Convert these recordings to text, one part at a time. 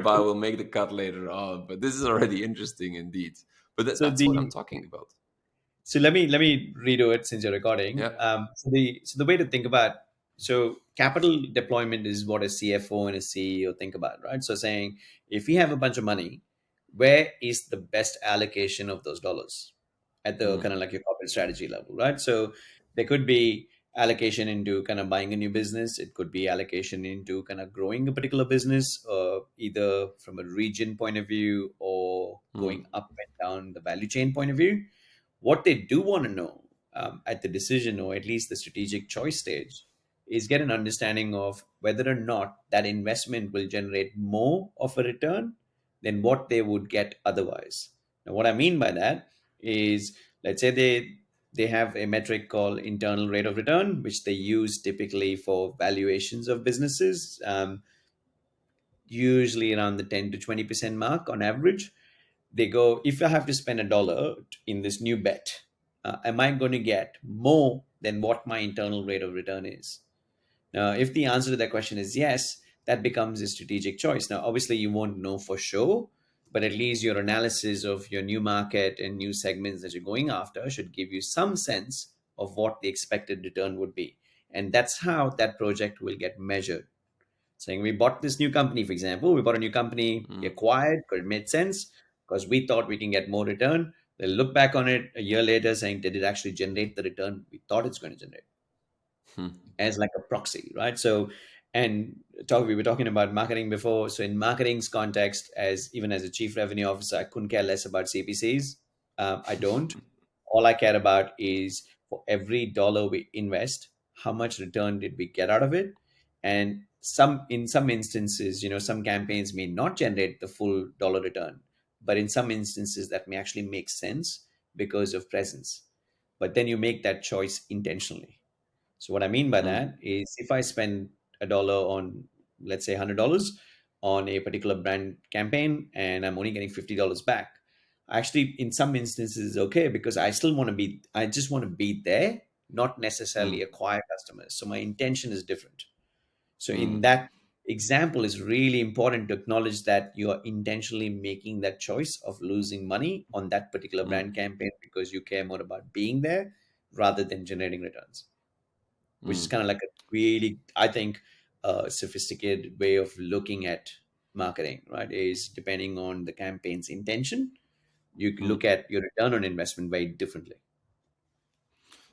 I will make the cut later on, but this is already interesting indeed. But So that's what I'm the talking about. so let me redo it since you're recording. Yeah. So the way to think about, so capital deployment is what a CFO and a CEO think about, right? So saying, if we have a bunch of money, where is the best allocation of those dollars at the Mm, kind of like your corporate strategy level, right? So there could be allocation into kind of buying a new business. It could be allocation into kind of growing a particular business, either from a region point of view or mm, going up and down the value chain point of view. What they do want to know, at the decision or at least the strategic choice stage, is get an understanding of whether or not that investment will generate more of a return than what they would get otherwise. Now, what I mean by that is, let's say they have a metric called internal rate of return, which they use typically for valuations of businesses, usually around the 10 to 20% mark on average. They go, if I have to spend $1 in this new bet, am I going to get more than what my internal rate of return is? Now, if the answer to that question is yes, that becomes a strategic choice. Now, obviously, you won't know for sure, but at least your analysis of your new market and new segments that you're going after should give you some sense of what the expected return would be. And that's how that project will get measured. Saying we bought this new company, for example, we bought a new company, we mm, acquired because it made sense, because we thought we can get more return. They'll look back on it a year later saying, did it actually generate the return we thought it's going to generate? mm, As like a proxy, right? So, and we were talking about marketing before. So, in marketing's context, as even as a chief revenue officer, I couldn't care less about CPCs. I don't. All I care about is for every dollar we invest, how much return did we get out of it? And in some instances, some campaigns may not generate the full dollar return, but in some instances that may actually make sense because of presence. But then you make that choice intentionally. So what I mean by mm, that is, if I spend $1 on, let's say, $100 on a particular brand campaign, and I'm only getting $50 back, actually, in some instances, is okay, because I just want to be there, not necessarily mm, acquire customers. So my intention is different. So in mm, that example, is really important to acknowledge that you are intentionally making that choice of losing money on that particular mm, brand campaign because you care more about being there rather than generating returns, which is mm, kind of like a really, I think, sophisticated way of looking at marketing, right? Is depending on the campaign's intention, you can mm. look at your return on investment very differently.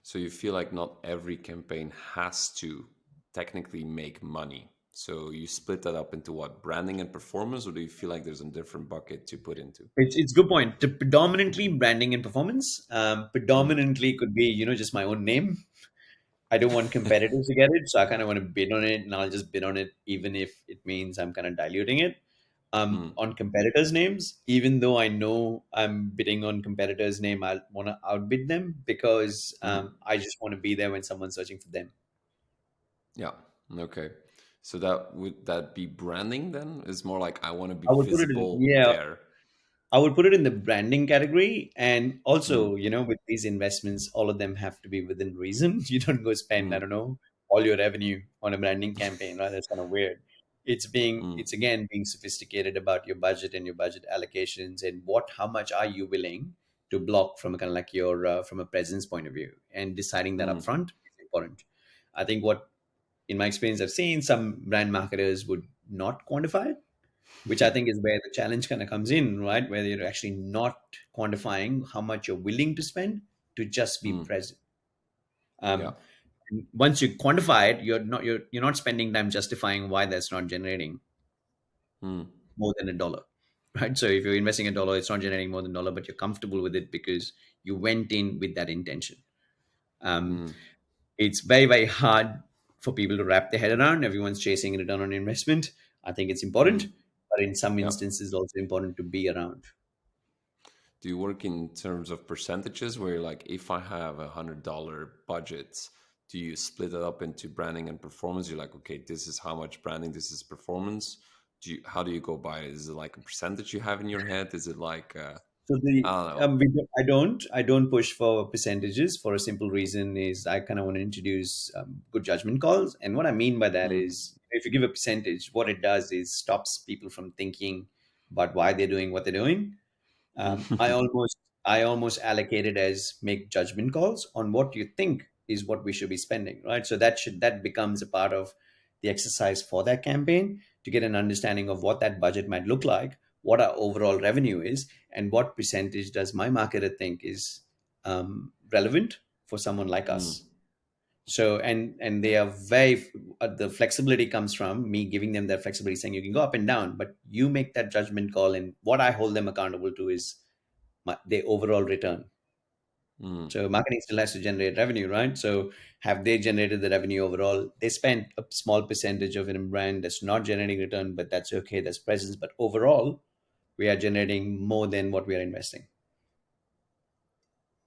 So you feel like not every campaign has to technically make money. So you split that up into what, branding and performance, or do you feel like there's a different bucket to put into? It's a good point. Predominantly branding and performance. Mm. Predominantly could be, just my own name. I don't want competitors to get it, so I kind of want to bid on it, and I'll just bid on it, even if it means I'm kind of diluting it. Mm, On competitors' names, even though I know I'm bidding on competitors' name, I want to outbid them because mm. I just want to be there when someone's searching for them. Yeah. Okay. So that would that be branding then? Is more like I want to be I would put it in, visible yeah, there. I would put it in the branding category. And Mm, also, with these investments, all of them have to be within reason. You don't go spend, I mm, don't know, all your revenue on a branding campaign, right? That's kind of weird. mm, It's again being sophisticated about your budget and your budget allocations, and how much are you willing to block from a kind of like from a presence point of view, and deciding that mm, upfront is important. I think what, in my experience, I've seen some brand marketers would not quantify it, which I think is where the challenge kind of comes in, right? Where you're actually not quantifying how much you're willing to spend to just be mm. present. Yeah. Um, and once you quantify it, you're not spending time justifying why that's not generating Mm, more than $1, right? So if you're investing $1, it's not generating more than $1, but you're comfortable with it because you went in with that intention. Um, mm, it's very, very hard for people to wrap their head around. Everyone's chasing a return on investment. I think it's important, mm. but in some Yeah. instances, also important to be around. Do you work in terms of percentages where you're like, if I have $100 budget, do you split it up into branding and performance? You're like, okay, this is how much branding, this is performance, How do you go by it? Is it like a percentage you have in your head? Is it like So the I don't know. I don't push for percentages for a simple reason is I kind of want to introduce good judgment calls, and what I mean by that Mm. is if you give a percentage, what it does is stops people from thinking about why they're doing what they're doing. I almost allocate it as make judgment calls on what you think is what we should be spending, right? So that becomes a part of the exercise for that campaign to get an understanding of what that budget might look like, what our overall revenue is, and what percentage does my marketer think is relevant for someone like Mm. us. So and they are very the flexibility comes from me giving them that flexibility, saying you can go up and down, but you make that judgment call, and what I hold them accountable to is the overall return. Mm. So marketing still has to generate revenue, right? So have they generated the revenue overall? They spent a small percentage of it in brand that's not generating return, but that's okay. That's presence. But overall, we are generating more than what we are investing.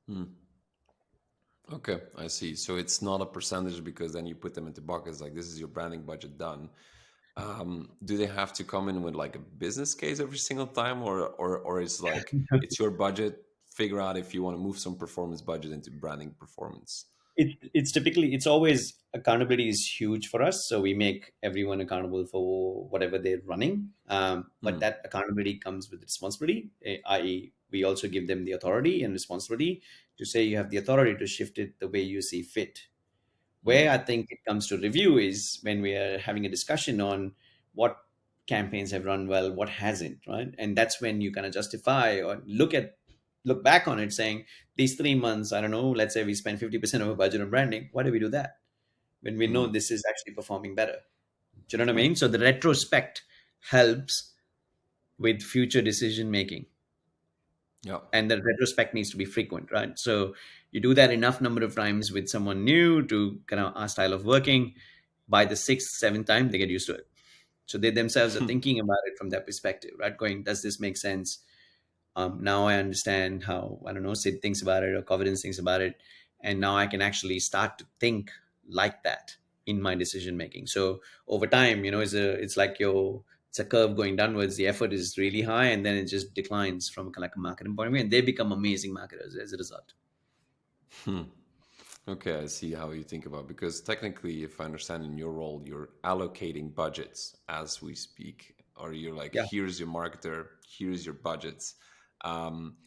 Mm. Okay, I see. So it's not a percentage because then you put them into buckets like this is your branding budget done. Do they have to come in with like a business case every single time, or is like it's your budget? Figure out if you want to move some performance budget into branding performance. It's typically it's always accountability is huge for us, so we make everyone accountable for whatever they're running, but Hmm. that accountability comes with responsibility, i.e. we also give them the authority and responsibility to say you have the authority to shift it the way you see fit. Where Hmm. I think it comes to review is when we are having a discussion on what campaigns have run well, what hasn't, right? And that's when you kind of justify or look back on it saying these 3 months, I don't know, let's say we spend 50% of our budget on branding. Why do we do that? When we know Hmm. this is actually performing better. Do you know what I mean? So the retrospect helps with future decision making, Yeah. and the retrospect needs to be frequent, right? So you do that enough number of times with someone new to kind of our style of working. By the sixth, seventh time, they get used to it. So they themselves are thinking about it from that perspective, right? Going, does this make sense? Now I understand how, I don't know, Sid thinks about it or Covidence thinks about it, and now I can actually start to think like that in my decision making. So over time, it's like it's a curve going downwards. The effort is really high, and then it just declines from like a marketing point of view, and they become amazing marketers as a result. Hmm. Okay, I see how you think about it. Because technically, if I understand in your role, you're allocating budgets as we speak, or you're like, Yeah. here's your marketer, here's your budgets. Um,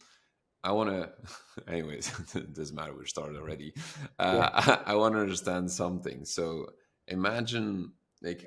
I want to, anyways, it doesn't matter. We're started already. Yeah. I want to understand something. So imagine like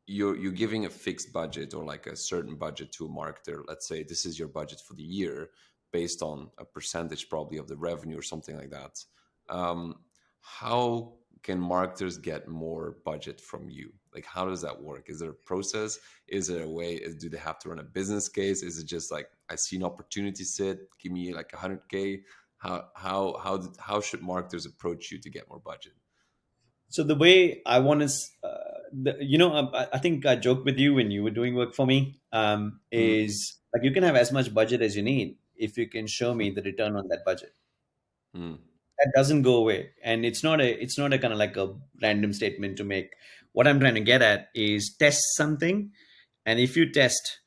you're giving a fixed budget or like a certain budget to a marketer. Let's say this is your budget for the year based on a percentage probably of the revenue or something like that. Um, how can marketers get more budget from you? Like, how does that work? Is there a process? Is there a way? Do they have to run a business case? Is it just like I see an opportunity, Sid, give me like 100K? How should marketers approach you to get more budget? So the way I want to, I think I joked with you when you were doing work for me, Mm. is like you can have as much budget as you need if you can show me the return on that budget. Mm. That doesn't go away, and it's not a kind of like a random statement to make. What I'm trying to get at is test something, and if you test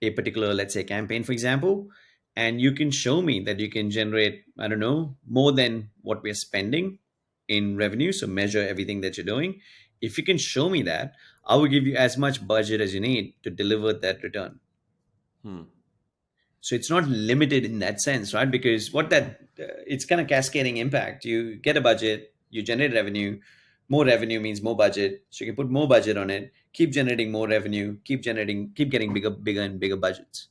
a particular, let's say, campaign, for example, and you can show me that you can generate, I don't know, more than what we're spending in revenue. So measure everything that you're doing. If you can show me that, I will give you as much budget as you need to deliver that return. Mm. So it's not limited in that sense, right? Because it's kind of cascading impact. You get a budget, you generate revenue. More revenue means more budget. So you can put more budget on it, keep generating more revenue, keep getting bigger and bigger budgets.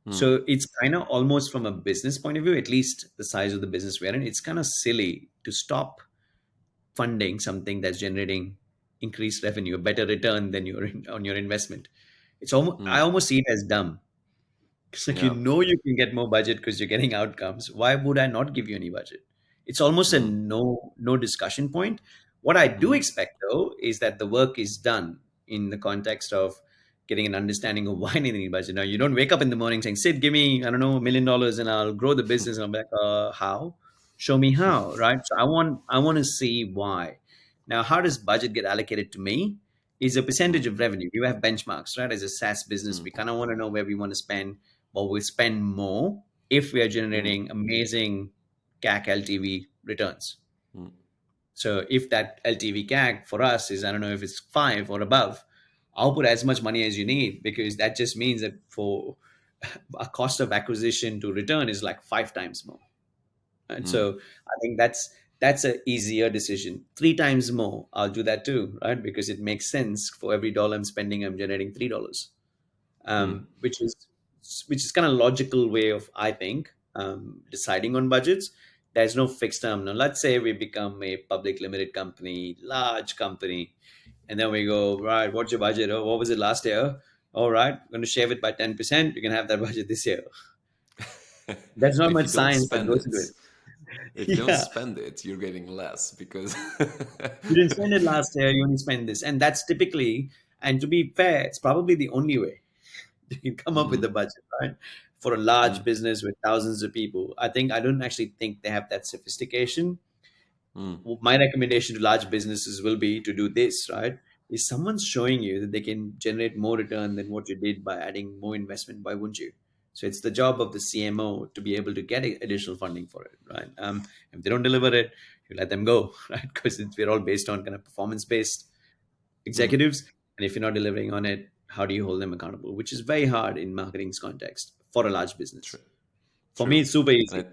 Mm. So it's kind of almost from a business point of view, at least the size of the business we're in, it's kind of silly to stop funding something that's generating increased revenue, a better return than on your investment. I Mm. almost see it as dumb. It's like Yeah. you can get more budget because you're getting outcomes. Why would I not give you any budget? It's almost a Mm. no discussion point. What I do Hmm. expect though is that the work is done in the context of getting an understanding of why they need budget. Now you don't wake up in the morning saying, "Sid, give me I don't know $1 million and I'll grow the business." And I'm like, how? Show me how, right? So I want to see why. Now, how does budget get allocated to me? is a mm, percentage of revenue. We have benchmarks, right? As a SaaS business, mm, we kind of want to know where we want to spend, but we spend more if we are mm, generating amazing CAC LTV returns. mm, So if that LTV CAC for us is, I don't know if it's 5 or above, I'll put as much money as you need, because that just means that for a cost of acquisition to return is like 5 times more. And mm, so I think that's a easier decision. 3 times more, I'll do that too, right? Because it makes sense. For every dollar I'm spending, I'm generating $3, mm, which is kind of logical way of, I think, deciding on budgets. There's no fixed term. Now, let's say we become a public limited company, large company, and then we go, right, what's your budget? Oh, what was it last year? All right, I'm going to shave it by 10%. You can have that budget this year. There's but not if much you don't science that spend goes it, into it. if you don't Yeah. spend it, you're getting less because You didn't spend it last year, you only spend this. And that's typically, and to be fair, it's probably the only way you can come up with the Mhm, budget, right? For a large mm, business with thousands of people. I don't actually think they have that sophistication. mm, My recommendation to large businesses will be to do this, right? Is someone's showing you that they can generate more return than what you did by adding more investment, why wouldn't you? So it's the job of the CMO to be able to get additional funding for it, right? If they don't deliver it, you let them go, right? Because we're all based on kind of performance based mm, executives. And if you're not delivering on it, how do you hold them accountable? Which is very hard in marketing's context for a large business. true, For me, true. it's super And easy.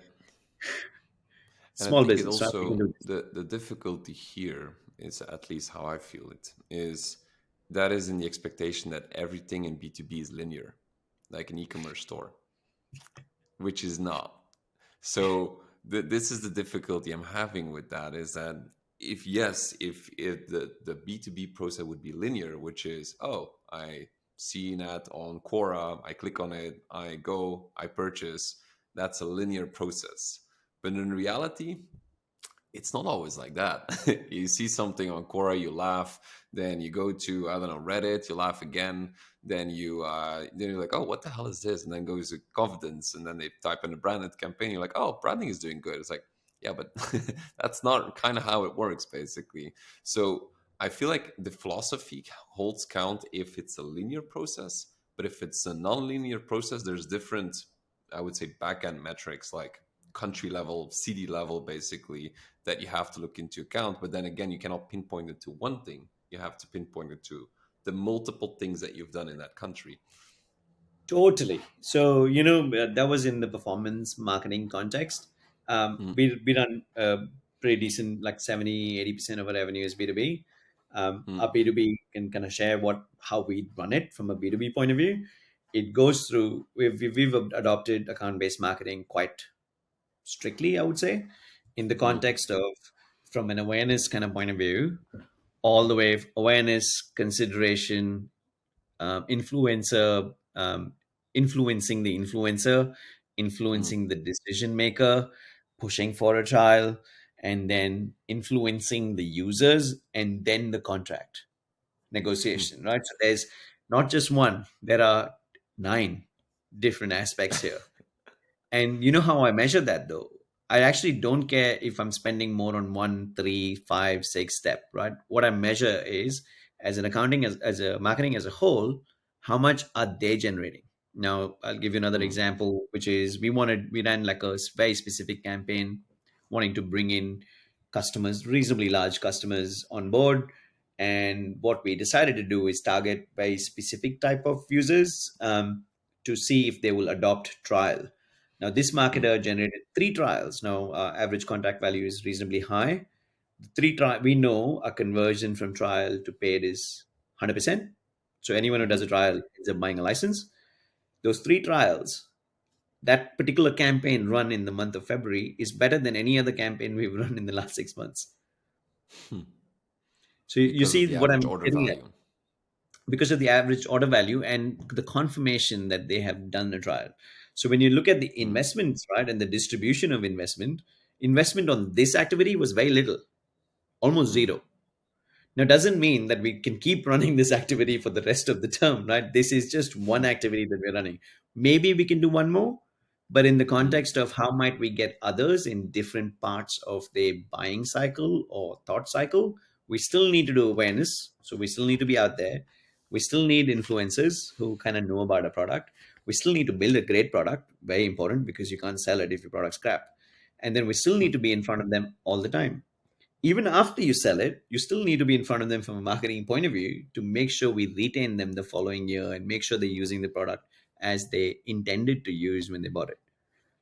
I Small think it business, right? We can also do this. the difficulty here is, at least how I feel it, is that is in the expectation that everything in B2B is linear, like an e-commerce store, which is not. So this is the difficulty I'm having with that, is that if yes, if the B2B process would be linear, which is, oh, I see an ad on Quora, I click on it, I go, I purchase, that's a linear process. But in reality, it's not always like that. You see something on Quora, you laugh, then you go to, I don't know, Reddit, you laugh again, then you're like, oh, what the hell is this? And then goes to Covidence, and then they type in a branded campaign. You're like, oh, branding is doing good. It's like, yeah, but that's not kind of how it works, basically. So I feel like the philosophy holds count if it's a linear process, but if it's a non-linear process, there's different, I would say, back-end metrics like country level, city level, basically, that you have to look into account. But then again, you cannot pinpoint it to one thing. You have to pinpoint it to the multiple things that you've done in that country. Totally. So, that was in the performance marketing context. Mm, We run pretty decent, like 70-80% of our revenue is B2B. mm, Our B2B can kind of share how we run it from a B2B point of view. It goes through, we've adopted account based marketing quite strictly, I would say, in the mm, context of, from an awareness kind of point of view, all the way awareness, consideration, influencer, influencing the influencer, mm, influencing the decision maker, pushing for a trial, and then influencing the users, and then the contract mm. negotiation, right? So there's not just one, there are 9 different aspects here. And you know how I measure that though? I actually don't care if I'm spending more on 1, 3, 5, 6 step, right? What I measure is, as an accounting, as a marketing as a whole, how much are they generating? Now, I'll give you another Mm, example, which is we ran like a very specific campaign wanting to bring in customers, reasonably large customers on board. And what we decided to do is target very specific type of users, to see if they will adopt trial. Now, this mm, marketer generated 3 trials. Now, average contract value is reasonably high. We know a conversion from trial to paid is 100%. So anyone who does mhm. a trial ends up buying a license. Those 3 trials, that particular campaign run in the month of February is better than any other campaign we've run in the last 6 months. Hmm. So you Because of see the what average I'm order getting at, value. because of the average order value and the confirmation that they have done a trial. So when you look at the Mm, investments, right, and the distribution of investment on this activity was very little, almost mm, zero. Now, doesn't mean that we can keep running this activity for the rest of the term, right? This is just one activity that we're running. Maybe we can do one more, but in the mm, context of how might we get others in different parts of the buying cycle or thought cycle, We still need to do awareness. So we still need to be out there. We still need influencers who kind of know about a product. We still need to build a great product, very important, because you can't sell it if your product's crap. And then we still Hmm. need to be in front of them all the time. Even after you sell it, you still need to be in front of them from a marketing point of view to make sure we retain them the following year and make sure they're using the product as they intended to use when they bought it.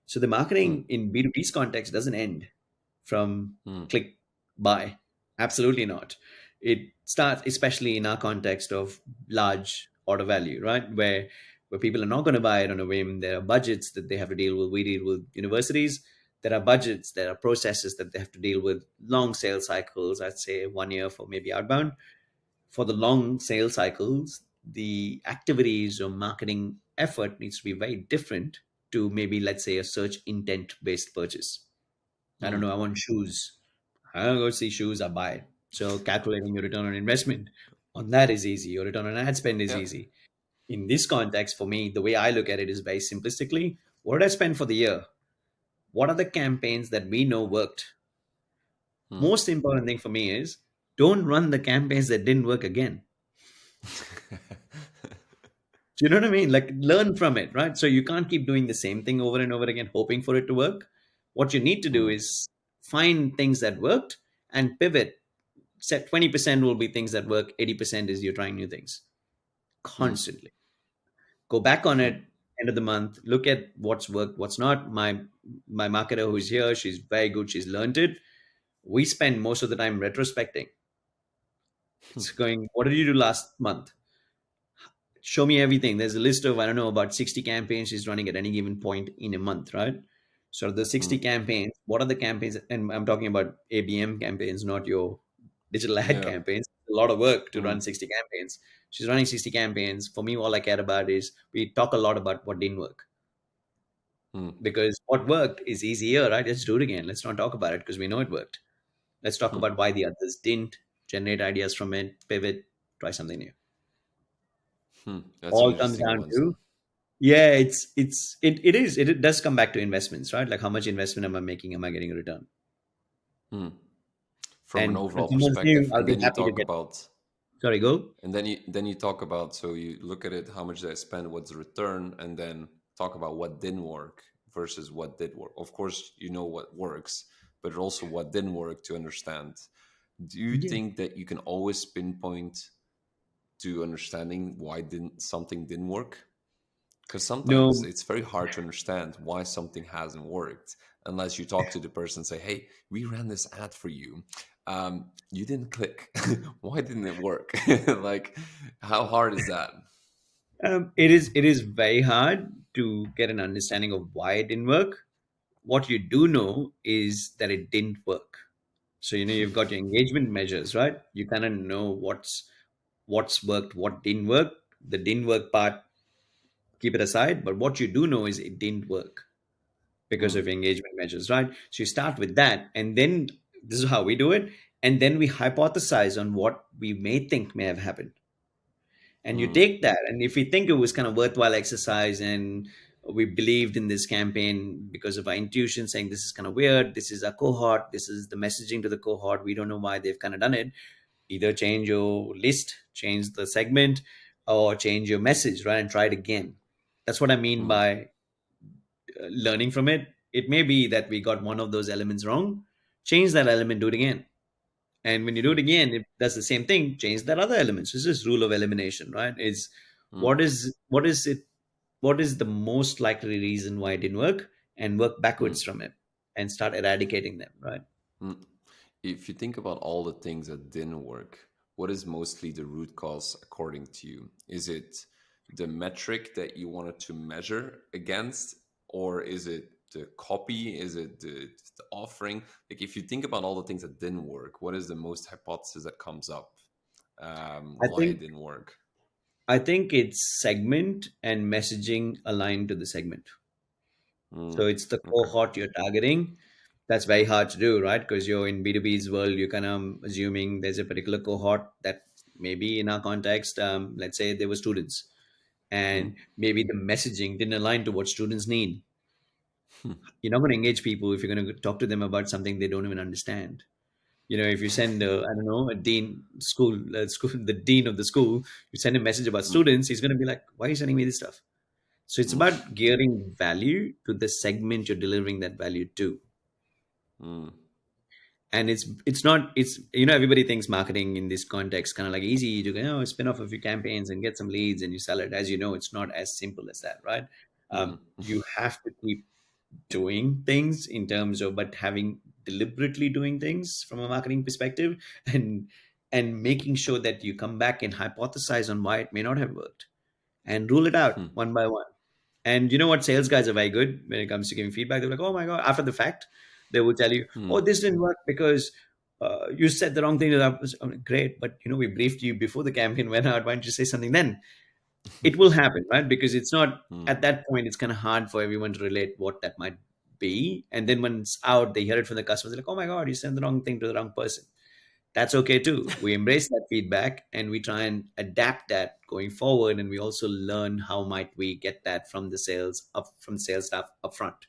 So the Hmm. marketing in B2B's context doesn't end from Hmm. click buy. Absolutely not. It starts, especially in our context of large order value, right? Where people are not going to buy it on a whim. There are budgets that they have to deal with. We deal with universities. There are budgets, there are processes that they have to deal with, long sales cycles, I'd say 1 year for maybe outbound. For the long sales cycles, the activities or marketing effort needs to be very different to maybe, let's say, a search intent based purchase. I don't Hmm. know, I want shoes. I don't go see shoes, I buy it. So calculating your return on investment on that is easy. Your return on ad spend is Yeah. easy. In this context, for me, the way I look at it is very simplistically. What did I spend for the year? What are the campaigns that we know worked? Hmm. Most important thing for me is don't run the campaigns that didn't work again. Do you know what I mean? Like learn from it, right? So you can't keep doing the same thing over and over again, hoping for it to work. What you need to do Hmm. is find things that worked and pivot. Set 20% will be things that work, 80% is you're trying new things Hmm. constantly. Go back on Hmm. it, end of the month, look at what's worked, what's not. My marketer who's here, she's very good, she's learned it. We spend most of the time retrospecting. It's going, what did you do last month? Show me everything. There's a list of, I don't know, about 60 campaigns she's running at any given point in a month, right? So the Hmm. 60 campaigns, what are the campaigns? And I'm talking about ABM campaigns, not your digital ad Yeah. campaigns. A lot of work to Hmm. run 60 campaigns. She's running 60 campaigns. For me, all I care about is we talk a lot about what didn't work. Hmm. Because what worked is easier, right? Let's do it again. Let's not talk about it because we know it worked. Let's talk Hmm. about why the others didn't, generate ideas from it, pivot, try something new. Hmm. That's an All comes interesting down one. to, yeah, it does come back to investments, right? Like how much investment am I making? Am I getting a return? Hmm. From an And when overall someone's new, perspective, I'll and be then you happy to talk get. about Sorry, go. talk about, so you look at it, how much did I spend, what's the return, and then talk about what didn't work versus what did work. Of course, you know what works, but also what didn't work to understand. Do you Yeah. think that you can always pinpoint to understanding why didn't something didn't work? Because sometimes No, it's very hard to understand why something hasn't worked unless you talk to the person and say, hey, we ran this ad for you. You didn't click. Why didn't it work? Like, how hard is that? it is very hard to get an understanding of why it didn't work. What you do know is that it didn't work. So you've got your engagement measures, right? You kind of know what's worked, what didn't work. The didn't work part, keep it aside. But what you do know is it didn't work because Mm, of engagement measures, right? So you start with that, and then this is how we do it, and then we hypothesize on what we may think may have happened. And you mm, take that, and if we think it was kind of worthwhile exercise, and we believed in this campaign because of our intuition saying this is kind of weird, this is a cohort, this is the messaging to the cohort, we don't know why they've kind of done it. Either change your list, change the segment, or change your message, right, and try it again. That's what I mean mm, by learning from it. It may be that we got one of those elements wrong. Change that element, do it again. And when you do it again, it does the same thing. Change that other element. So it's just rule of elimination, right? Is mm, what is it? What is the most likely reason why it didn't work, and work mm, backwards from it, and start eradicating them, right? mm. If you think about all the things that didn't work, what is mostly the root cause according to you? Is it the metric that you wanted to measure against, or is it the copy? Is it the offering? Like, if you think about all the things that didn't work, what is the most hypothesis that comes up, I why it think didn't work? I think it's segment and messaging aligned to the segment. So Mm, it's the okay. cohort you're targeting. That's very hard to do, right? Because you're in B2B's world, you're kind of assuming there's a particular cohort that maybe in our context, let's say there were students, Mm, and maybe the messaging didn't align to what students need. hmm, You're not going to engage people if you're going to talk to them about something they don't even understand. If you send, I don't know, a dean school, the dean of the school, you send a message about Mm, students, he's going to be like, "Why are you sending me this stuff?" So it's mm, about gearing value to the segment you're delivering that value to. mm, And it's not it's everybody thinks marketing in this context kind of like easy to go, spin off a few campaigns and get some leads and you sell it. As you know, it's not as simple as that, right? mm, You have to keep doing things in terms of, but having deliberately doing things from a marketing perspective, and making sure that you come back and hypothesize on why it may not have worked and rule it out mm, one by one. And you know what? Sales guys are very good when it comes to giving feedback. They're like, "Oh my god!" After the fact, they will tell you, "Oh, mm, this didn't work because you said the wrong thing to that." I'm like, great, but we briefed you before the campaign went out. Why don't you say something then? It will happen, right? Because it's not mm, at that point. It's kind of hard for everyone to relate what that might be. And then when it's out, they hear it from the customers. They're like, "Oh my god, you sent the wrong thing to the wrong person." That's okay too. We embrace that feedback and we try and adapt that going forward. And we also learn how might we get that from the sales staff up front.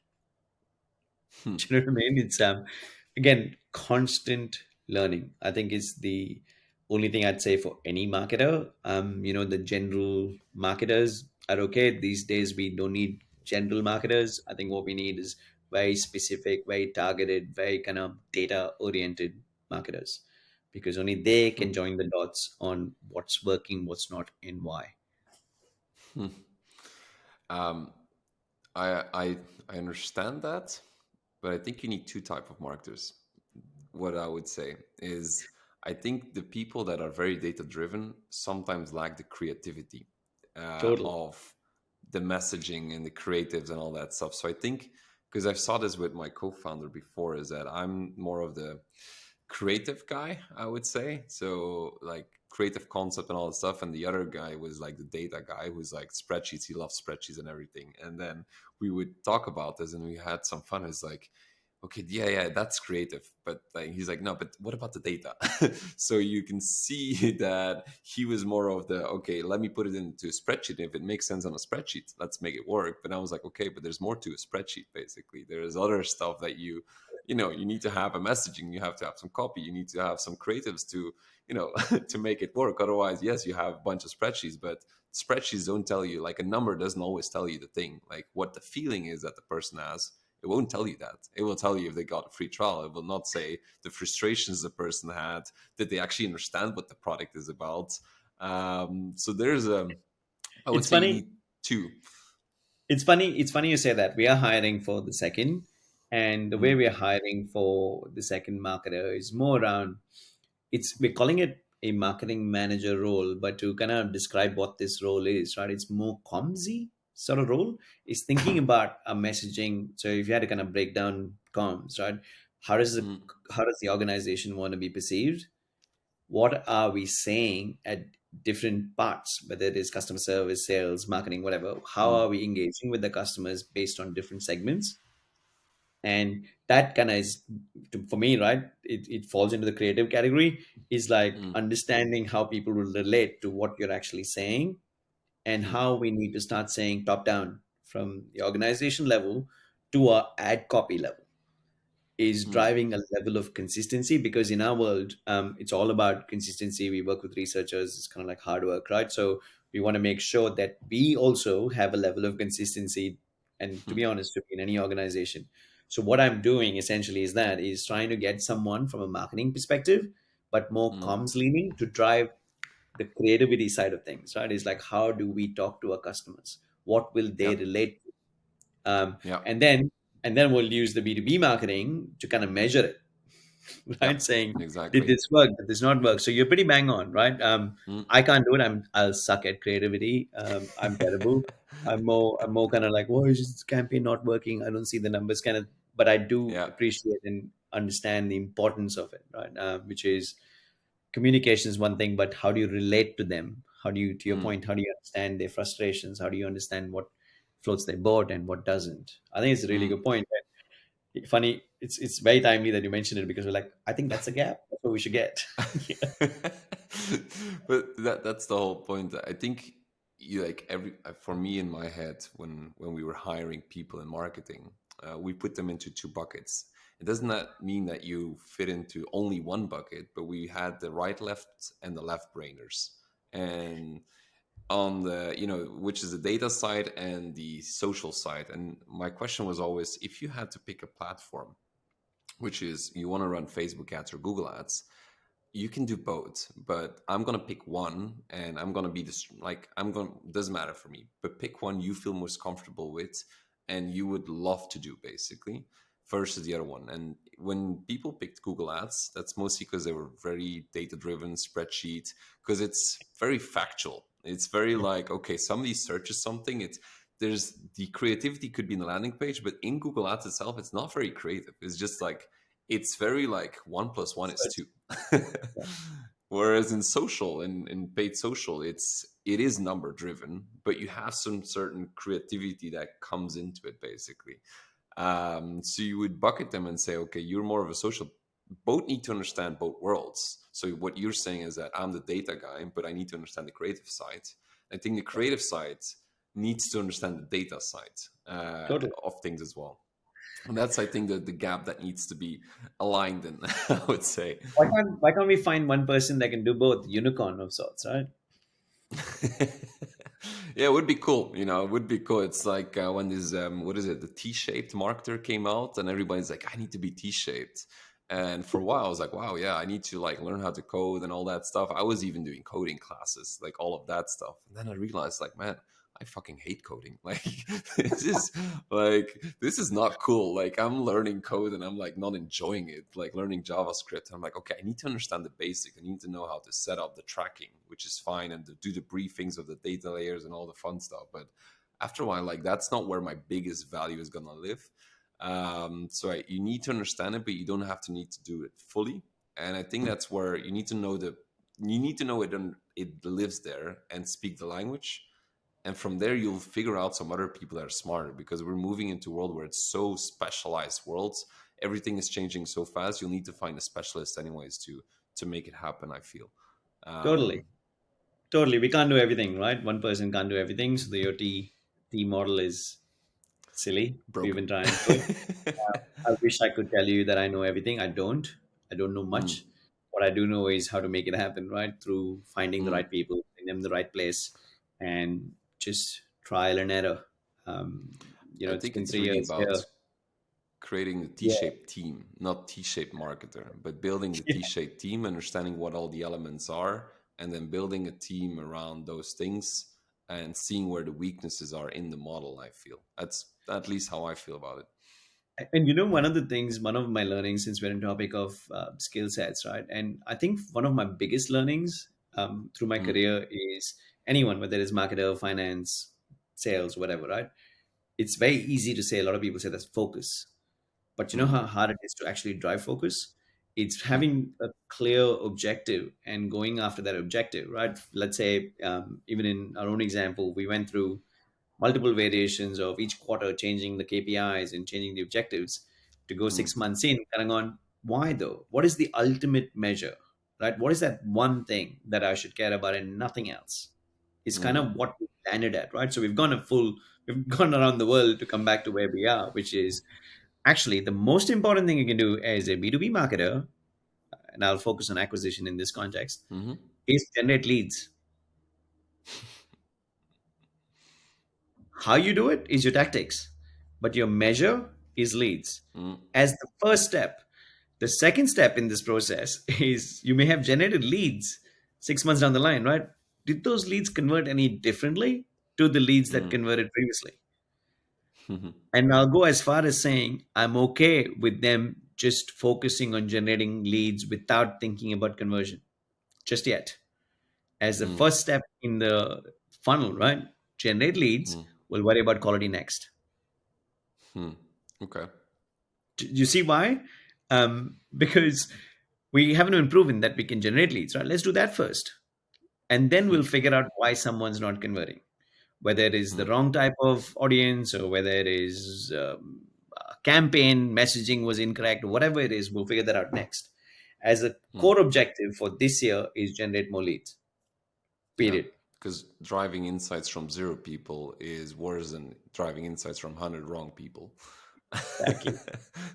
mm, Do you know what I mean? It's again constant learning. I think is the only thing I'd say for any marketer. The general marketers are okay these days. We don't need general marketers. I think what we need is very specific, very targeted, very kind of data oriented marketers, because only they can join the dots on what's working, what's not, and why. mm. Um, I understand that, but I think you need two type of marketers. What I would say is, I think the people that are very data driven sometimes lack the creativity Totally. of the messaging and the creatives and all that stuff. So I think, because I saw this with my co-founder before, is that I'm more of the creative guy, I would say. So like creative concept and all that stuff, and the other guy was like the data guy, who's like spreadsheets. He loves spreadsheets and everything. And then we would talk about this, and we had some fun. It's like, okay, yeah, that's creative, but like he's like, no, but what about the data? So you can see that he was more of the, okay, let me put it into a spreadsheet. If it makes sense on a spreadsheet, let's make it work. But I was like, okay, but there's more to a spreadsheet. Basically, there's other stuff that you need to have a messaging, you have to have some copy, you need to have some creatives to to make it work. Otherwise, yes, you have a bunch of spreadsheets, but spreadsheets don't tell you, like a number doesn't always tell you the thing, like what the feeling is that the person has. It won't tell you that. It will tell you if they got a free trial. It will not say the frustrations the person had. Did they actually understand what the product is about? So there's I would It's say you funny. need two. It's funny you say that. We are hiring for the second, and the way Mm, we are hiring for the second marketer is more around, we're calling it a marketing manager role, but to kind of describe what this role is, right? It's more comsy sort of role. It's thinking about a messaging. So if you had to kind of break down comms, right? How does the mm, how does the organization want to be perceived? What are we saying at different parts, whether it is customer service, sales, marketing, whatever? How mm, are we engaging with the customers based on different segments? And that kind of is, for me, right, it falls into the creative category, is like mm, understanding how people will relate to what you're actually saying, and mm, how we need to start saying top down from the organization level to our ad copy level, is mm, driving a level of consistency. Because in our world, it's all about consistency. We work with researchers. It's kind of like hard work, right? So we want to make sure that we also have a level of consistency, and to mm, be honest, to be in any organization. So what I'm doing essentially is trying to get someone from a marketing perspective, but more mm, comms leaning, to drive the creativity side of things, right? Is like, how do we talk to our customers? What will they yep, relate to? yeah, And then we'll use the B2B marketing to kind of measure it, right? yep, Saying, did exactly. this work? Did this not work? So you're pretty bang on, right? Mm. I can't do it. I'll suck at creativity. I'm terrible. I'm more kind of like, why is this campaign not working? I don't see the numbers kind of, but I do Yeah. appreciate and understand the importance of it, right? Which is, communication is one thing, but how do you relate to them? How do you, to your Mm, point, how do you understand their frustrations? How do you understand what floats their boat and what doesn't? I think it's a really mm. good point. Funny, it's very timely that you mentioned it, because we're like, I think that's a gap. That's what we should get. Yeah. But that's the whole point. I think you like every for me in my head, when we were hiring people in marketing, we put them into two buckets. It does not mean that you fit into only one bucket, but we had the right, left, and the left brainers. And on the, which is the data side and the social side. And my question was always, if you had to pick a platform, which is you want to run Facebook ads or Google ads, you can do both, but I'm gonna pick one, and I'm gonna be this, like, I'm gonna, doesn't matter for me, but pick one you feel most comfortable with and you would love to do, basically, versus the other one. And when people picked Google ads, that's mostly because they were very data driven, spreadsheet, because it's very factual. It's very like, okay, somebody searches something, it's, there's the creativity could be in the landing page, but in Google ads itself, it's not very creative. It's just like, it's very like 1 + 1 is 2. Whereas in social, in paid social, it is number driven, but you have some certain creativity that comes into it, basically. So you would bucket them and say, okay, you're more of a social. Both need to understand both worlds. So what you're saying is that I'm the data guy, but I need to understand the creative side. I think the creative side needs to understand the data side Totally. of things as well. And that's, I think, the gap that needs to be aligned in, I would say. Why can't we find one person that can do both, unicorn of sorts, right? Yeah, it would be cool. It would be cool. It's like when this, what is it, the T-shaped marketer came out, and everybody's like, I need to be T-shaped. And for a while, I was like, wow, yeah, I need to like learn how to code and all that stuff. I was even doing coding classes, like all of that stuff. And then I realized, like, man, I fucking hate coding. Like, this is this is not cool. Like, I'm learning code and I'm like not enjoying it. Like learning JavaScript, I'm like, okay, I need to understand the basic. I need to know how to set up the tracking, which is fine, and to do the briefings of the data layers and all the fun stuff. But after a while, like, that's not where my biggest value is gonna live. You need to understand it, but you don't have to need to do it fully. And I think that's where you need to know it, and it lives there, and speak the language. And from there, you'll figure out some other people that are smarter, because we're moving into a world where it's so specialized worlds. Everything is changing so fast. You'll need to find a specialist anyways to make it happen, I feel. Totally. um, Totally. We can't do everything, right? One person can't do everything. So the OT model is silly. We've Broken. been trying to do it. I wish I could tell you that I know everything. I don't. I don't know Mm, much. What I do know is how to make it happen, right? Through finding the mm. right people, putting them in the right place, and just trial and error. Um, I it's think been it's three really years about here. creating a Yeah. T-shaped team, not T-shaped marketer, but building the T-shaped team, understanding what all the elements are, and then building a team around those things and seeing where the weaknesses are in the model. I feel that's at least how I feel about it. And one of the things, one of my learnings, since we're in topic of skill sets, right? And I think one of my biggest learnings through my Mm, career is anyone, whether it's marketer, finance, sales, whatever, right? It's very easy to say. A lot of people say that's focus, but you know mm, how hard it is to actually drive focus. It's mm, having a clear objective and going after that objective, right? Let's say, even in our own example, we went through multiple variations of each quarter changing the KPIs and changing the objectives to go mm, 6 months in, kind of on why though? What is the ultimate measure, right? What is that one thing that I should care about and nothing else? Is kind mm, of what we landed at, right? So we've gone around the world to come back to where we are, which is actually the most important thing you can do as a B2B marketer, and I'll focus on acquisition in this context, mm, is generate leads. How you do it is your tactics, but your measure is leads mm, as the first step. The second step in this process is you may have generated leads 6 months down the line, right? Did those leads convert any differently to the leads that mm, converted previously? mm, And I'll go as far as saying I'm okay with them just focusing on generating leads without thinking about conversion just yet. As the mm, first step in the funnel, right? Generate leads, mm, we'll worry about quality next. mm. Okay. You see why? Because we haven't proven that we can generate leads, right? Let's do that first. And then Mm, we'll figure out why someone's not converting, whether it is the mm, wrong type of audience or whether it is campaign messaging was incorrect, whatever it is, we'll figure that out next. As a mm. core objective for this year is generate more leads, Yeah, period. because driving insights from 0 people is worse than driving insights from 100 wrong people. Exactly.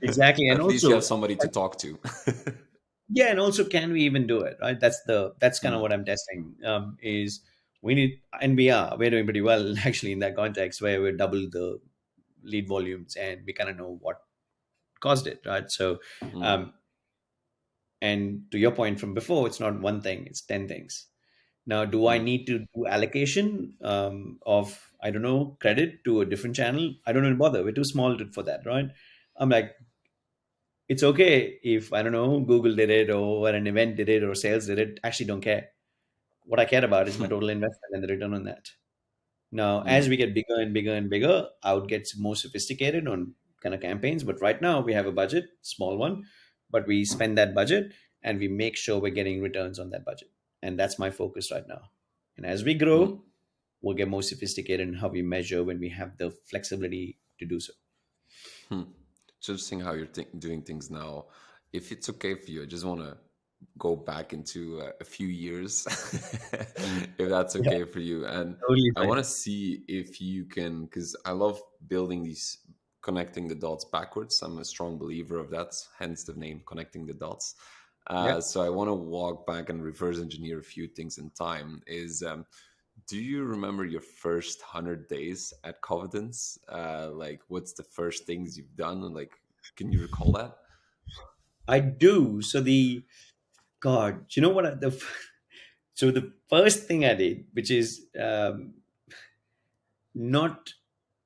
Exactly. And At least you also, have somebody to talk to. yeah, and also, can we even do it? Right. That's kind of Hmm, what I'm testing. Is we need, and we're doing pretty well actually in that context where we're double the lead volumes and we kind of know what caused it, right? So, hmm, um, and to your point from before, it's not one thing; it's 10 things. Now, do I hmm, need to do allocation of, I don't know, credit to a different channel? I don't even bother. We're too small for that, right? I'm like, it's okay if, I don't know, Google did it or an event did it or sales did it. Actually, don't care. What I care about is my hmm, total investment and the return on that. Now, as hmm, we get bigger and bigger and bigger, I would get more sophisticated on kind of campaigns. But right now, we have a budget, small one, but we spend that budget and we make sure we're getting returns on that budget. And that's my focus right now. And as we hmm, grow, we'll get more sophisticated in how we measure when we have the flexibility to do so. hmm. It's interesting how you're doing things now. If it's okay for you, I just want to go back into a few years, Mm. if that's Yeah, okay for you. And totally I want fine. to see if you can, because I love building these, connecting the dots backwards. I'm a strong believer of that, hence the name, connecting the dots. Yeah. So I want to walk back and reverse engineer a few things in time. Do you remember your first 100 days at Covidence? Like, what's the first things you've done? Like, can you recall that? I do. So the God, you know what? So the first thing I did, which is not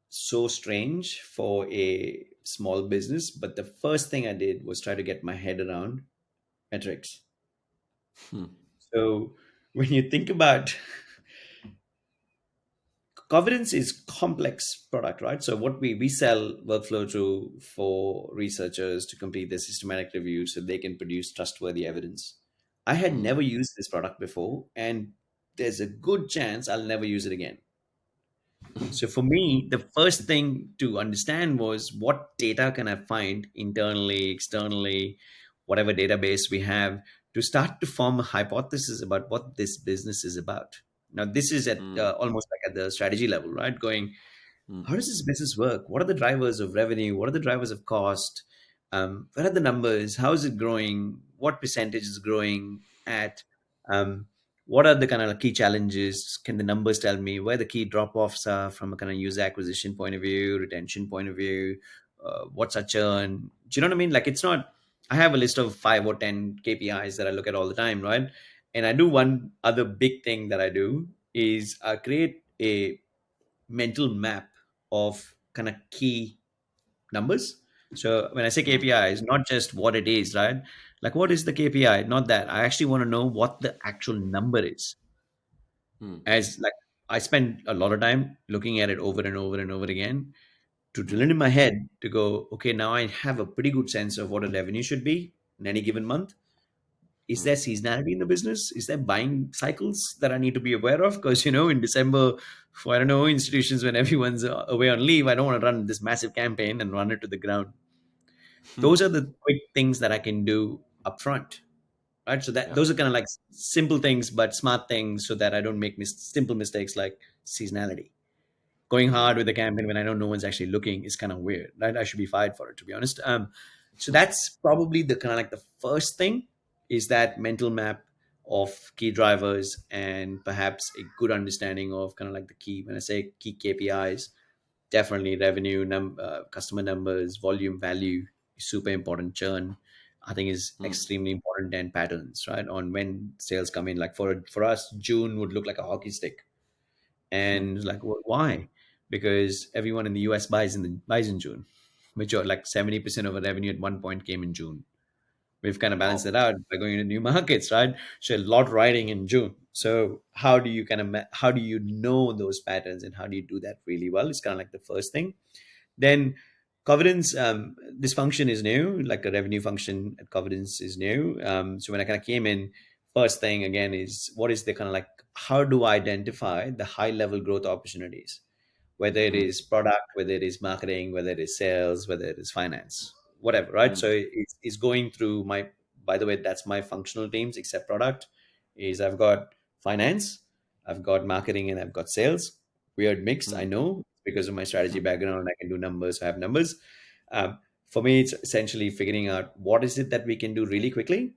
so strange for a small business, but the first thing I did was try to get my head around metrics. Hmm, So when you think about Covidence is complex product, right? So what we sell workflow to for researchers to complete their systematic review so they can produce trustworthy evidence. I had hmm, never used this product before, and there's a good chance I'll never use it again. So for me, the first thing to understand was what data can I find internally, externally, whatever database we have to start to form a hypothesis about what this business is about. Now, this is at hmm, almost like at the strategy level, right? Going, hmm, how does this business work? What are the drivers of revenue? What are the drivers of cost? What are the numbers? How is it growing? What percentage is growing at? Um, what are the kind of key challenges? Can the numbers tell me where the key drop offs are from a kind of user acquisition point of view, retention point of view? What's our churn? Do you know what I mean? Like, it's not, I have a list of 5 or 10 KPIs that I look at all the time, right? And I do one other big thing that I do is I create a mental map of kind of key numbers. So when I say hmm, KPI, it's not just what it is, right? Like, what is the KPI? Not that. I actually want to know what the actual number is. hmm, As like, I spend a lot of time looking at it over and over and over again to hmm, drill it in my head to go, okay, now I have a pretty good sense of what a revenue should be in any given month. Is hmm, there seasonality in the business? Is there buying cycles that I need to be aware of? Because, in December, for, I don't know, institutions, when everyone's away on leave, I don't want to run this massive campaign and run it to the ground. hmm. Those are the quick things that I can do upfront, right? So that Yeah. those are kind of like simple things, but smart things, so that I don't make simple mistakes like seasonality. Going hard Hmm, with the campaign when I know no one's actually looking is kind of weird. Right? I should be fired for it, to be honest. So that's probably the kind of like the first thing, is that mental map of key drivers and perhaps a good understanding of kind of like the key. When I say key KPIs, definitely revenue, customer numbers, volume, value is super important. Churn, I think, is hmm, extremely important, and patterns, right? On when sales come in. Like for us, June would look like a hockey stick, hmm. and it's like, well, why? Because everyone in the US buys in June, which are like 70% of our revenue at one point came in June. We've kind of balanced Wow. it out by going into new markets, right? So a lot riding in June. So how do you kind of how do you know those patterns, and how do you do that really well? It's kind of like the first thing. Then Covidence, this function is new, like a revenue function at Covidence is new. So when I kind of came in, first thing again is, what is the kind of like, how do I identify the high level growth opportunities? Whether it Hmm, is product, whether it is marketing, whether it is sales, whether it is finance, whatever, right? hmm, So it's going through my, by the way, that's my functional teams, except product, is I've got finance, I've got marketing, and I've got sales. Weird mix, I hmm, know, because of my strategy hmm, background. I can do numbers, I have numbers. For me, it's essentially figuring out what is it that we can do really quickly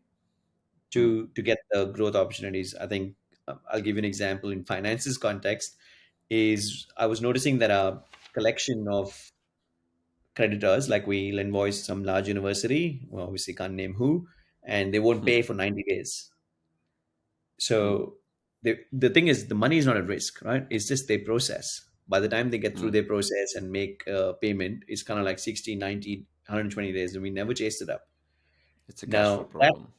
Mm. to get the growth opportunities. I think I'll give you an example in finances context. Is I was noticing that a collection of creditors, like we'll invoice some large university, well, obviously can't name who, and they won't pay for 90 days. Mm. So the thing is, the money is not at risk, right? It's just they process. By the time they get through Mm. their process and make a payment, it's kind of like 60, 90, 120 days, and we never chased it up. It's a cash flow Now, that problem.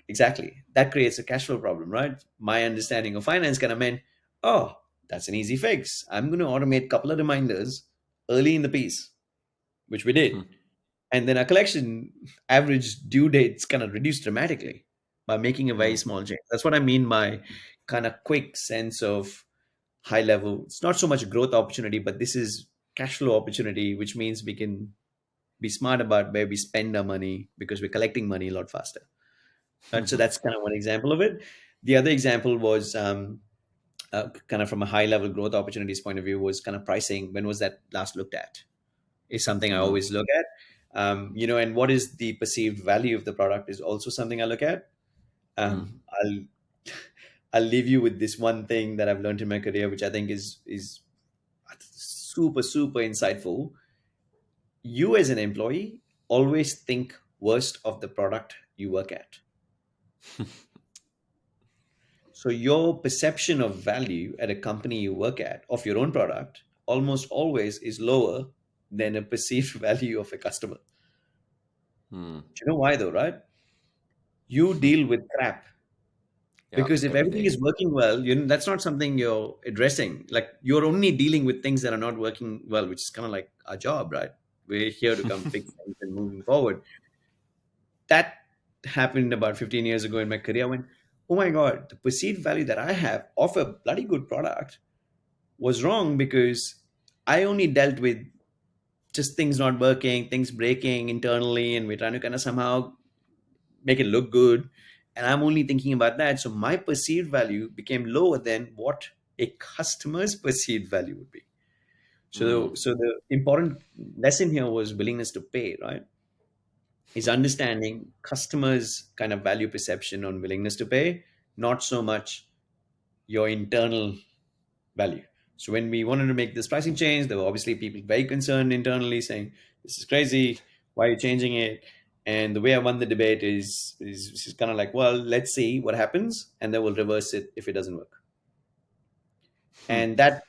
exactly, that creates a cash flow problem, right? My understanding of finance kind of meant, oh, that's an easy fix. I'm going to automate a couple of reminders early in the piece, which we did. And then our collection average due dates kind of reduced dramatically by making a very Mm. small change. That's what I mean by kind of quick sense of high level. It's not so much growth opportunity, but this is cash flow opportunity, which means we can be smart about where we spend our money because we're collecting money a lot faster. And so that's kind of one example of it. The other example was kind of from a high level growth opportunities point of view was kind of pricing. When was that last looked at? Is something I Mm. always look at. And what is the perceived value of the product is also something I look at. Mm. I'll leave you with this one thing that I've learned in my career, which I think is super insightful. You as an employee always think worst of the product you work at. So your perception of value at a company you work at of your own product almost always is lower than a perceived value of a customer. Mm. Do you know why though, right? You deal with crap. Yeah, Because if every everything day. is working well, that's not something you're addressing. Like you're only dealing with things that are not working well, which is kind of like our job, right? We're here to come fix things and moving forward. That happened about 15 years ago in my career. I went, oh my God, the perceived value that I have of a bloody good product was wrong because I only dealt with just things not working, things breaking internally, and we're trying to kind of somehow make it look good. And I'm only thinking about that. So my perceived value became lower than what a customer's perceived value would be. Mm. So the important lesson here was willingness to pay, right? Is understanding customers' kind of value perception on willingness to pay, not so much your internal value. So when we wanted to make this pricing change, there were obviously people very concerned internally saying, "This is crazy. Why are you changing it?" And the way I won the debate is kind of like, "Well, let's see what happens, and then we'll reverse it if it doesn't work." And that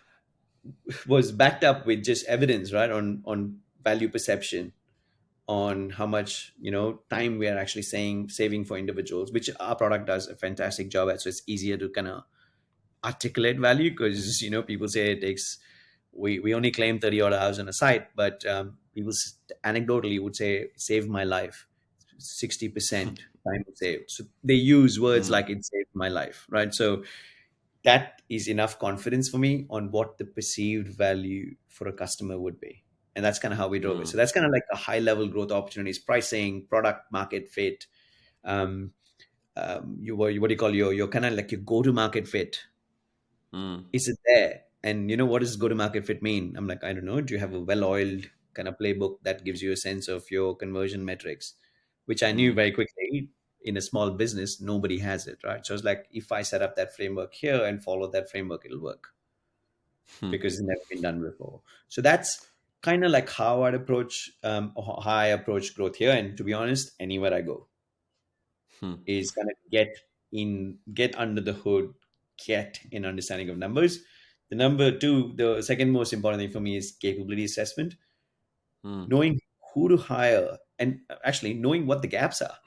was backed up with just evidence, right, on value perception, on how much time we are actually saying saving for individuals, which our product does a fantastic job at. So it's easier to kind of articulate value because people say it takes we only claim 30 odd hours on a site, but people anecdotally would say saved my life 60% time saved. So they use words Mm. like it saved my life, right? So that is enough confidence for me on what the perceived value for a customer would be, and that's kind of how we drove it. Mm. So that's kind of like a high level growth opportunities: pricing, product market fit. um, what do you call your kind of like your go to market fit. Mm. Is it there? And what does go to market fit mean? I'm like, I don't know. Do you have a well oiled kind of playbook that gives you a sense of your conversion metrics? Which I knew Mm. very quickly in a small business, nobody has it, right? So it's like, if I set up that framework here and follow that framework, it'll work Mm. because it's never been done before. So that's kind of like how I'd approach, or how I approach growth here. And to be honest, anywhere I go Mm. is kind of get under the hood, get an understanding of numbers. The second most important thing for me is capability assessment, Mm. knowing who to hire and actually knowing what the gaps are,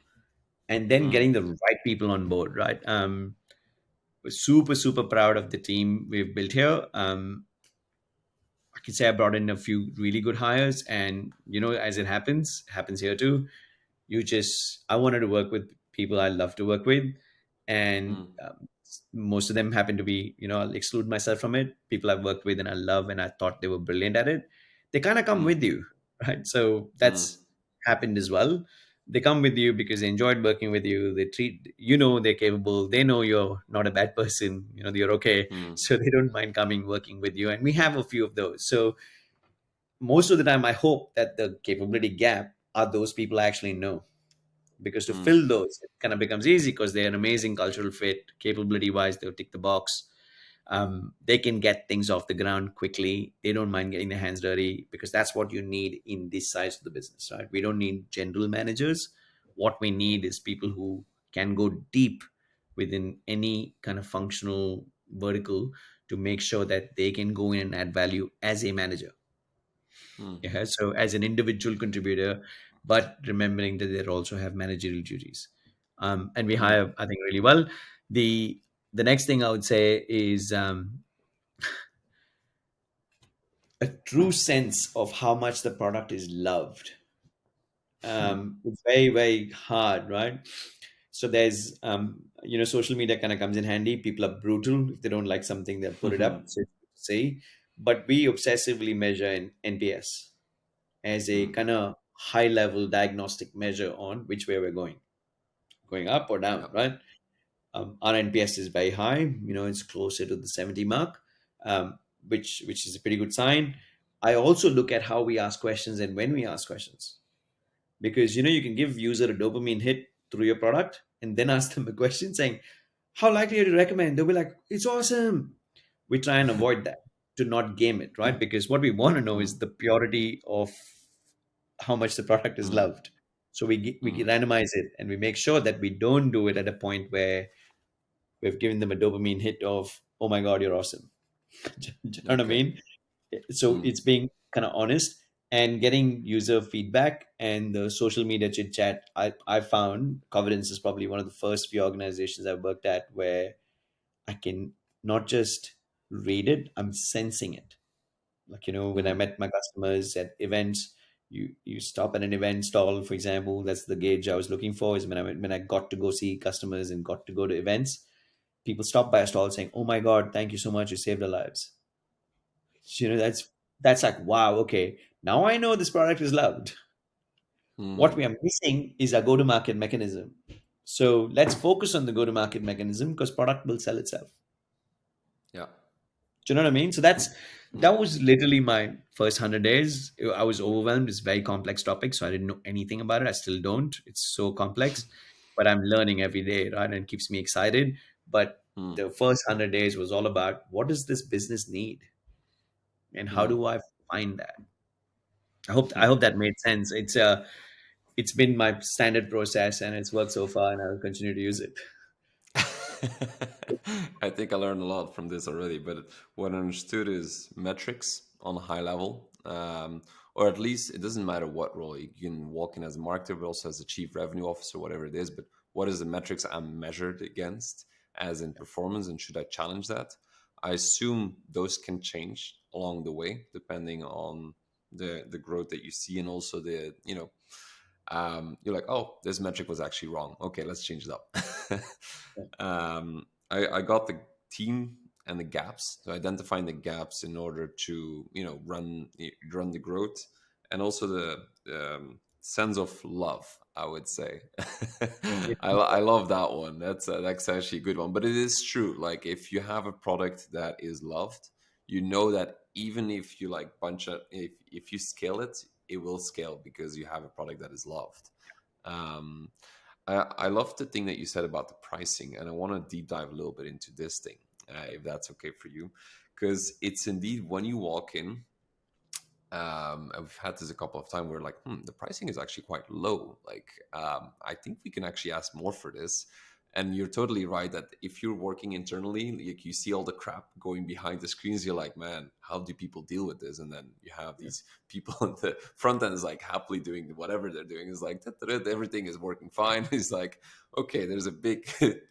and then Mm. getting the right people on board. Right. We're super proud of the team we've built here. I can say I brought in a few really good hires, and as it happens here too. I wanted to work with people I love to work with, and Mm. most of them happen to be, I'll exclude myself from it, people I've worked with and I love and I thought they were brilliant at it. They kind of come Mm. with you, right? So Mm. that's happened as well. They come with you because they enjoyed working with you. They treat, they're capable, they know you're not a bad person, you're okay. Mm. So they don't mind coming working with you, and we have a few of those. So most of the time I hope that the capability gap are those people I actually know, because to Mm, fill those it kind of becomes easy because they're an amazing cultural fit, capability wise they'll tick the box. They can get things off the ground quickly, they don't mind getting their hands dirty, because that's what you need in this size of the business, right? We don't need general managers. What we need is people who can go deep within any kind of functional vertical to make sure that they can go in and add value as a manager. mm, Yeah, so as an individual contributor, but remembering that they also have managerial duties. And we mm, hire, I think, really well. The next thing I would say is a true sense of how much the product is loved. mm, It's very, very hard, right? So there's, social media kind of comes in handy. People are brutal. If they don't like something, they'll put it up. So it's good to say. But we obsessively measure in NPS as a mm. kind of high level diagnostic measure on which way we're going up or down, Yeah. right? Our NPS is very high. It's closer to the 70 mark, which is a pretty good sign. I also look at how we ask questions and when we ask questions, because you can give user a dopamine hit through your product and then ask them a question saying, "How likely are you to recommend?" They'll be like, "It's awesome." We try and avoid that, to not game it, right? Because what we want to know Mm, is the purity of how much the product is mm, loved. So we mm. randomize it and we make sure that we don't do it at a point where we've given them a dopamine hit of, "Oh my god, you're awesome." Do you know what I Okay. mean? So Mm, it's being kind of honest and getting user feedback and the social media chit chat. I found Covidence is probably one of the first few organizations I've worked at where I can not just read it, I'm sensing it. Like, when I mm, met my customers at events, you stop at an event stall, for example. That's the gauge I was looking for. Is when I got to go see customers and got to go to events. People stop by a stall saying, "Oh my god, thank you so much, you saved our lives." So, that's like, wow. Okay, now I know this product is loved. What mm. we are missing is a go-to-market mechanism. So let's focus on the go-to-market mechanism, because product will sell itself. Yeah. Do you know what I mean? So that was literally my first 100 days. I was overwhelmed. It's a very complex topic, so I didn't know anything about it. I still don't. It's so complex, but I'm learning every day, right? And it keeps me excited. But Mm, the first 100 days was all about, what does this business need, and how mm. do I find that? I hope that made sense. It's been my standard process, and it's worked so far, and I'll continue to use it. I think I learned a lot from this already, but what I understood is metrics on a high level, or at least it doesn't matter what role you can walk in as a marketer, but also as a chief revenue officer, whatever it is. But what is the metrics I'm measured against, as in performance, and should I challenge that? I assume those can change along the way depending on the growth that you see, and also the you're like, oh, this metric was actually wrong. Okay, let's change it up. I got the team and the gaps, so identifying the gaps in order to run the growth, and also the sense of love. I would say, Yeah. I love that one. That's actually a good one. But it is true. Like if you have a product that is loved, you know that even if you like bunch up, if you scale it, it will scale because you have a product that is loved. Um, I love the thing that you said about the pricing, and I want to deep dive a little bit into this thing, if that's okay for you, because it's indeed when you walk in. And we've had this a couple of times where like, the pricing is actually quite low. Like, I think we can actually ask more for this. And you're totally right that if you're working internally, like you see all the crap going behind the screens, you're like, man, how do people deal with this? And then you have these people on the front end is like happily doing whatever they're doing. Is like everything is working fine. It's like, okay, there's a big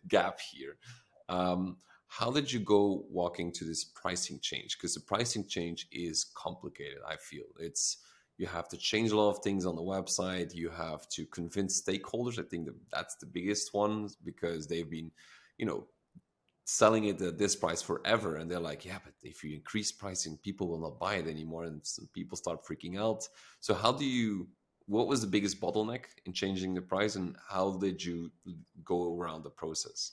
gap here. How did you go walking to this pricing change? Because the pricing change is complicated. I feel you have to change a lot of things on the website. You have to convince stakeholders. I think that's the biggest one, because they've been, you know, selling it at this price forever, and they're like, yeah, but if you increase pricing, people will not buy it anymore, and people start freaking out. So how do you? What was the biggest bottleneck in changing the price, and how did you go around the process?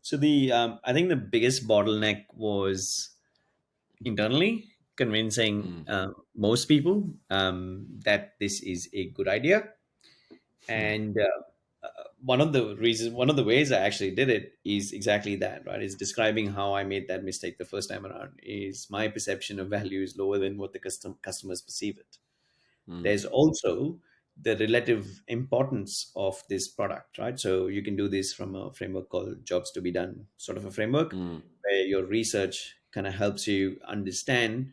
So I think the biggest bottleneck was internally, convincing Mm. most people that this is a good idea. Hmm. And one of the ways I actually did it is exactly that, right? Is describing how I made that mistake the first time around. Is my perception of value is lower than what the customers perceive it. Hmm. There's also the relative importance of this product, right? So you can do this from a framework called jobs to be done, sort of a framework Hmm. where your research kind of helps you understand,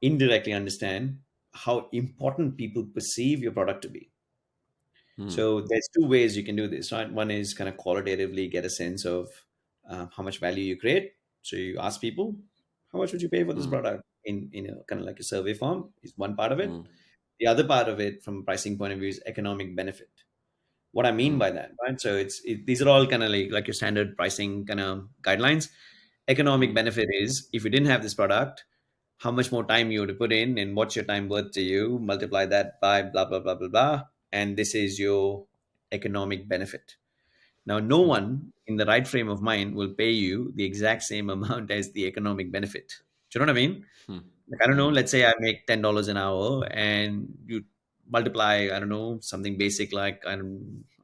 indirectly understand how important people perceive your product to be. Hmm. So there's two ways you can do this, right? One is kind of qualitatively get a sense of how much value you create. So you ask people, how much would you pay for this Hmm. product in a kind of like a survey form is one part of it. Hmm. The other part of it, from a pricing point of view, is economic benefit. What I mean Hmm. by that, right? So these are all kind of like your standard pricing kind of guidelines. Economic Hmm. benefit is if you didn't have this product, how much more time you would put in, and what's your time worth to you? Multiply that by blah blah blah blah blah, and this is your economic benefit. Now, no Hmm. one in the right frame of mind will pay you the exact same amount as the economic benefit. Do you know what I mean? Hmm. Like, I don't know, Hmm. let's say I make $10 an hour and you multiply, I don't know, something basic like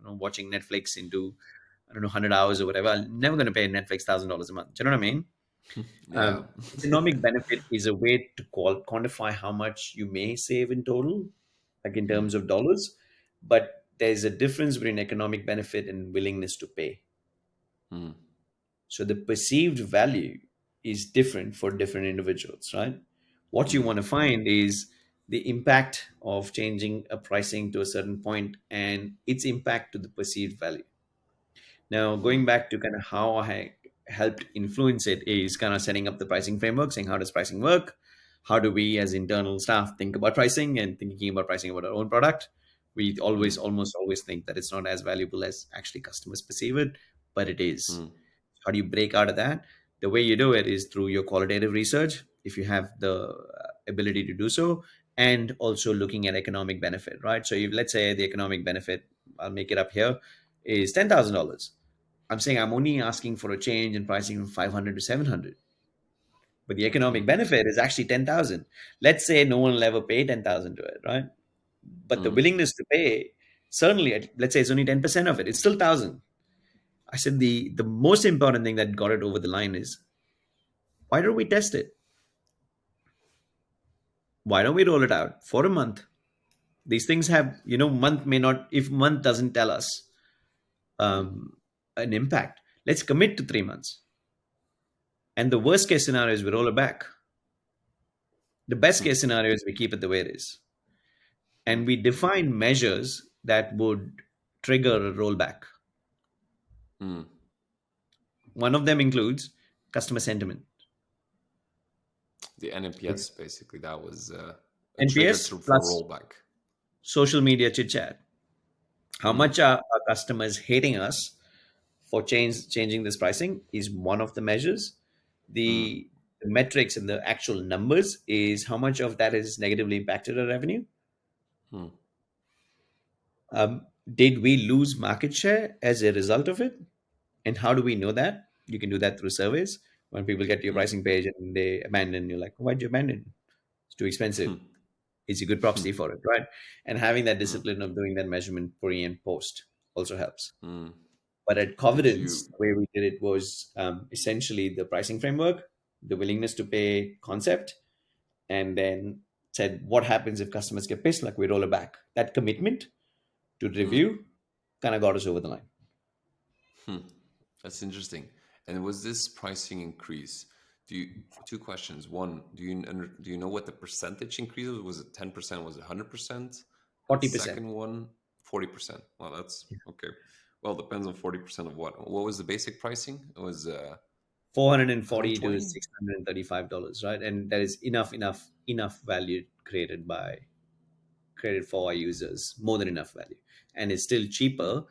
watching Netflix into, I don't know, 100 hours or whatever. I'm never going to pay Netflix $1,000 a month. Do you know what I mean? Yeah. Economic benefit is a way to quantify how much you may save in total, like in Hmm. terms of dollars. But there's a difference between economic benefit and willingness to pay. Hmm. So the perceived value is different for different individuals, right? What you Hmm. want to find is the impact of changing a pricing to a certain point and its impact to the perceived value. Now, Hmm. going back to kind of how I helped influence it is kind of setting up the pricing framework, saying how does pricing work? How do we as internal staff think about pricing and thinking about pricing about our own product? We Hmm. almost always think that it's not as valuable as actually customers perceive it, but it is. Hmm. How do you break out of that? The way you do it is through your qualitative research, if you have the ability to do so, and also looking at economic benefit, right? So, if let's say the economic benefit, I'll make it up here, is $10,000. I'm saying I'm only asking for a change in pricing from 500 to 700, but the Hmm. economic benefit is actually 10,000. Let's say no one will ever pay 10,000 to it, right? But the Hmm. willingness to pay, certainly, let's say it's only 10% of it, it's still 1,000. I said the most important thing that got it over the line is why don't we test it? Why don't we roll it out for a month? These things have, month may not, if month doesn't tell us Hmm. an impact, let's commit to 3 months. And the worst case scenario is we roll it back. The best Hmm. case scenario is we keep it the way it is. Hmm. And we define measures that would trigger a rollback. Hmm. One of them includes customer sentiment. The NPS basically that was a trigger NPS to for plus rollback. social media chit chat. How Hmm. much are our customers hating us for changing this pricing is one of the measures. Hmm. The metrics and the actual numbers is how much of that has negatively impacted our revenue. Hmm. Did we lose market share as a result of it? And how do we know that? You can do that through surveys. When people get to your Hmm. pricing page and they abandon, you're like, why'd you abandon? It's too expensive. Hmm. It's a good proxy for it, right? And having that Hmm. discipline of doing that measurement pre and post also helps. Hmm. But at Did Covidence, you? the way we did it was essentially the pricing framework, the willingness to pay concept, and then said, what happens if customers get pissed? Like we roll it back. That commitment to Hmm. review kind of got us over the line. Hmm. That's interesting. And was this pricing increase? Do you two questions? One, do you know what the percentage increase was? Was it 10%? Was it 100%? And 40%. second one, 40%. Well, that's okay. Well, depends on 40% of what. What was the basic pricing? It was 440 to 120. $635, right? And that is enough value created for our users, more than enough value, and it's still Hmm. cheaper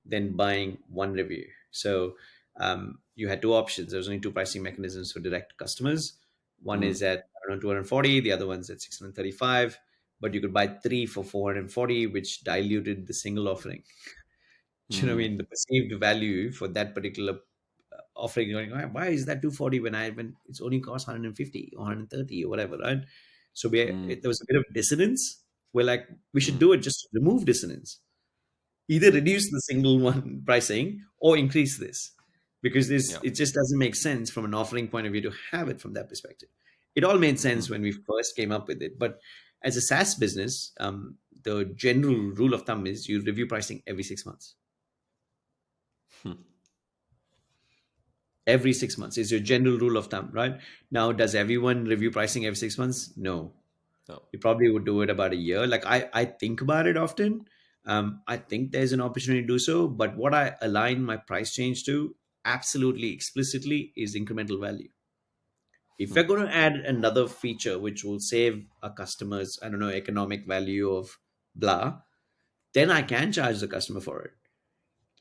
than buying one review. So you had two options. There's only two pricing mechanisms for direct customers. One Hmm. is at, I don't know, 240. The other one's at 635. But you could buy three for 440, which diluted the single offering. Do you know what I Hmm. mean? The perceived value for that particular offering, going, why is that 240 when it's only cost 150 or 130 or whatever, right? So Mm, there was a bit of dissonance. We're like, we should mm, do it, just remove dissonance, either mm. reduce the single one pricing or increase this, because this Yeah. it just doesn't make sense from an offering point of view to have it from that perspective. It all made Mm, sense when we first came up with it, but as a SaaS business, the general rule of thumb is you review pricing every 6 months. mm. Every 6 months is your general rule of thumb, right? Now, does everyone review pricing every 6 months? No. No. You probably would do it about a year. Like I think about it often. I think there's an opportunity to do so, but what I align my price change to absolutely explicitly is incremental value. If Mm, we're going to add another feature which will save our customers, I don't know, economic value of blah, then I can charge the customer for it.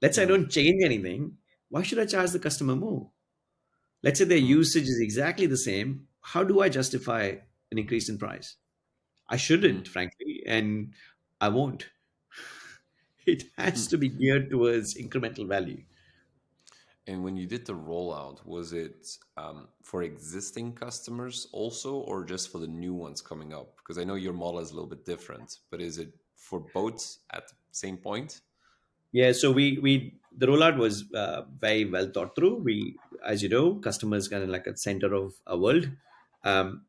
Let's say I mm, don't change anything. Why should I charge the customer more? Let's say their mm, usage is exactly the same. How do I justify an increase in price? I shouldn't, mm, frankly, and I won't. It has mm. to be geared towards incremental value. And when you did the rollout, was it for existing customers also, or just for the new ones coming up? Because I know your model is a little bit different, but is it for both at the same point? Yeah, so we the rollout was very well thought through. We, as you know, customers kind of like at center of our world.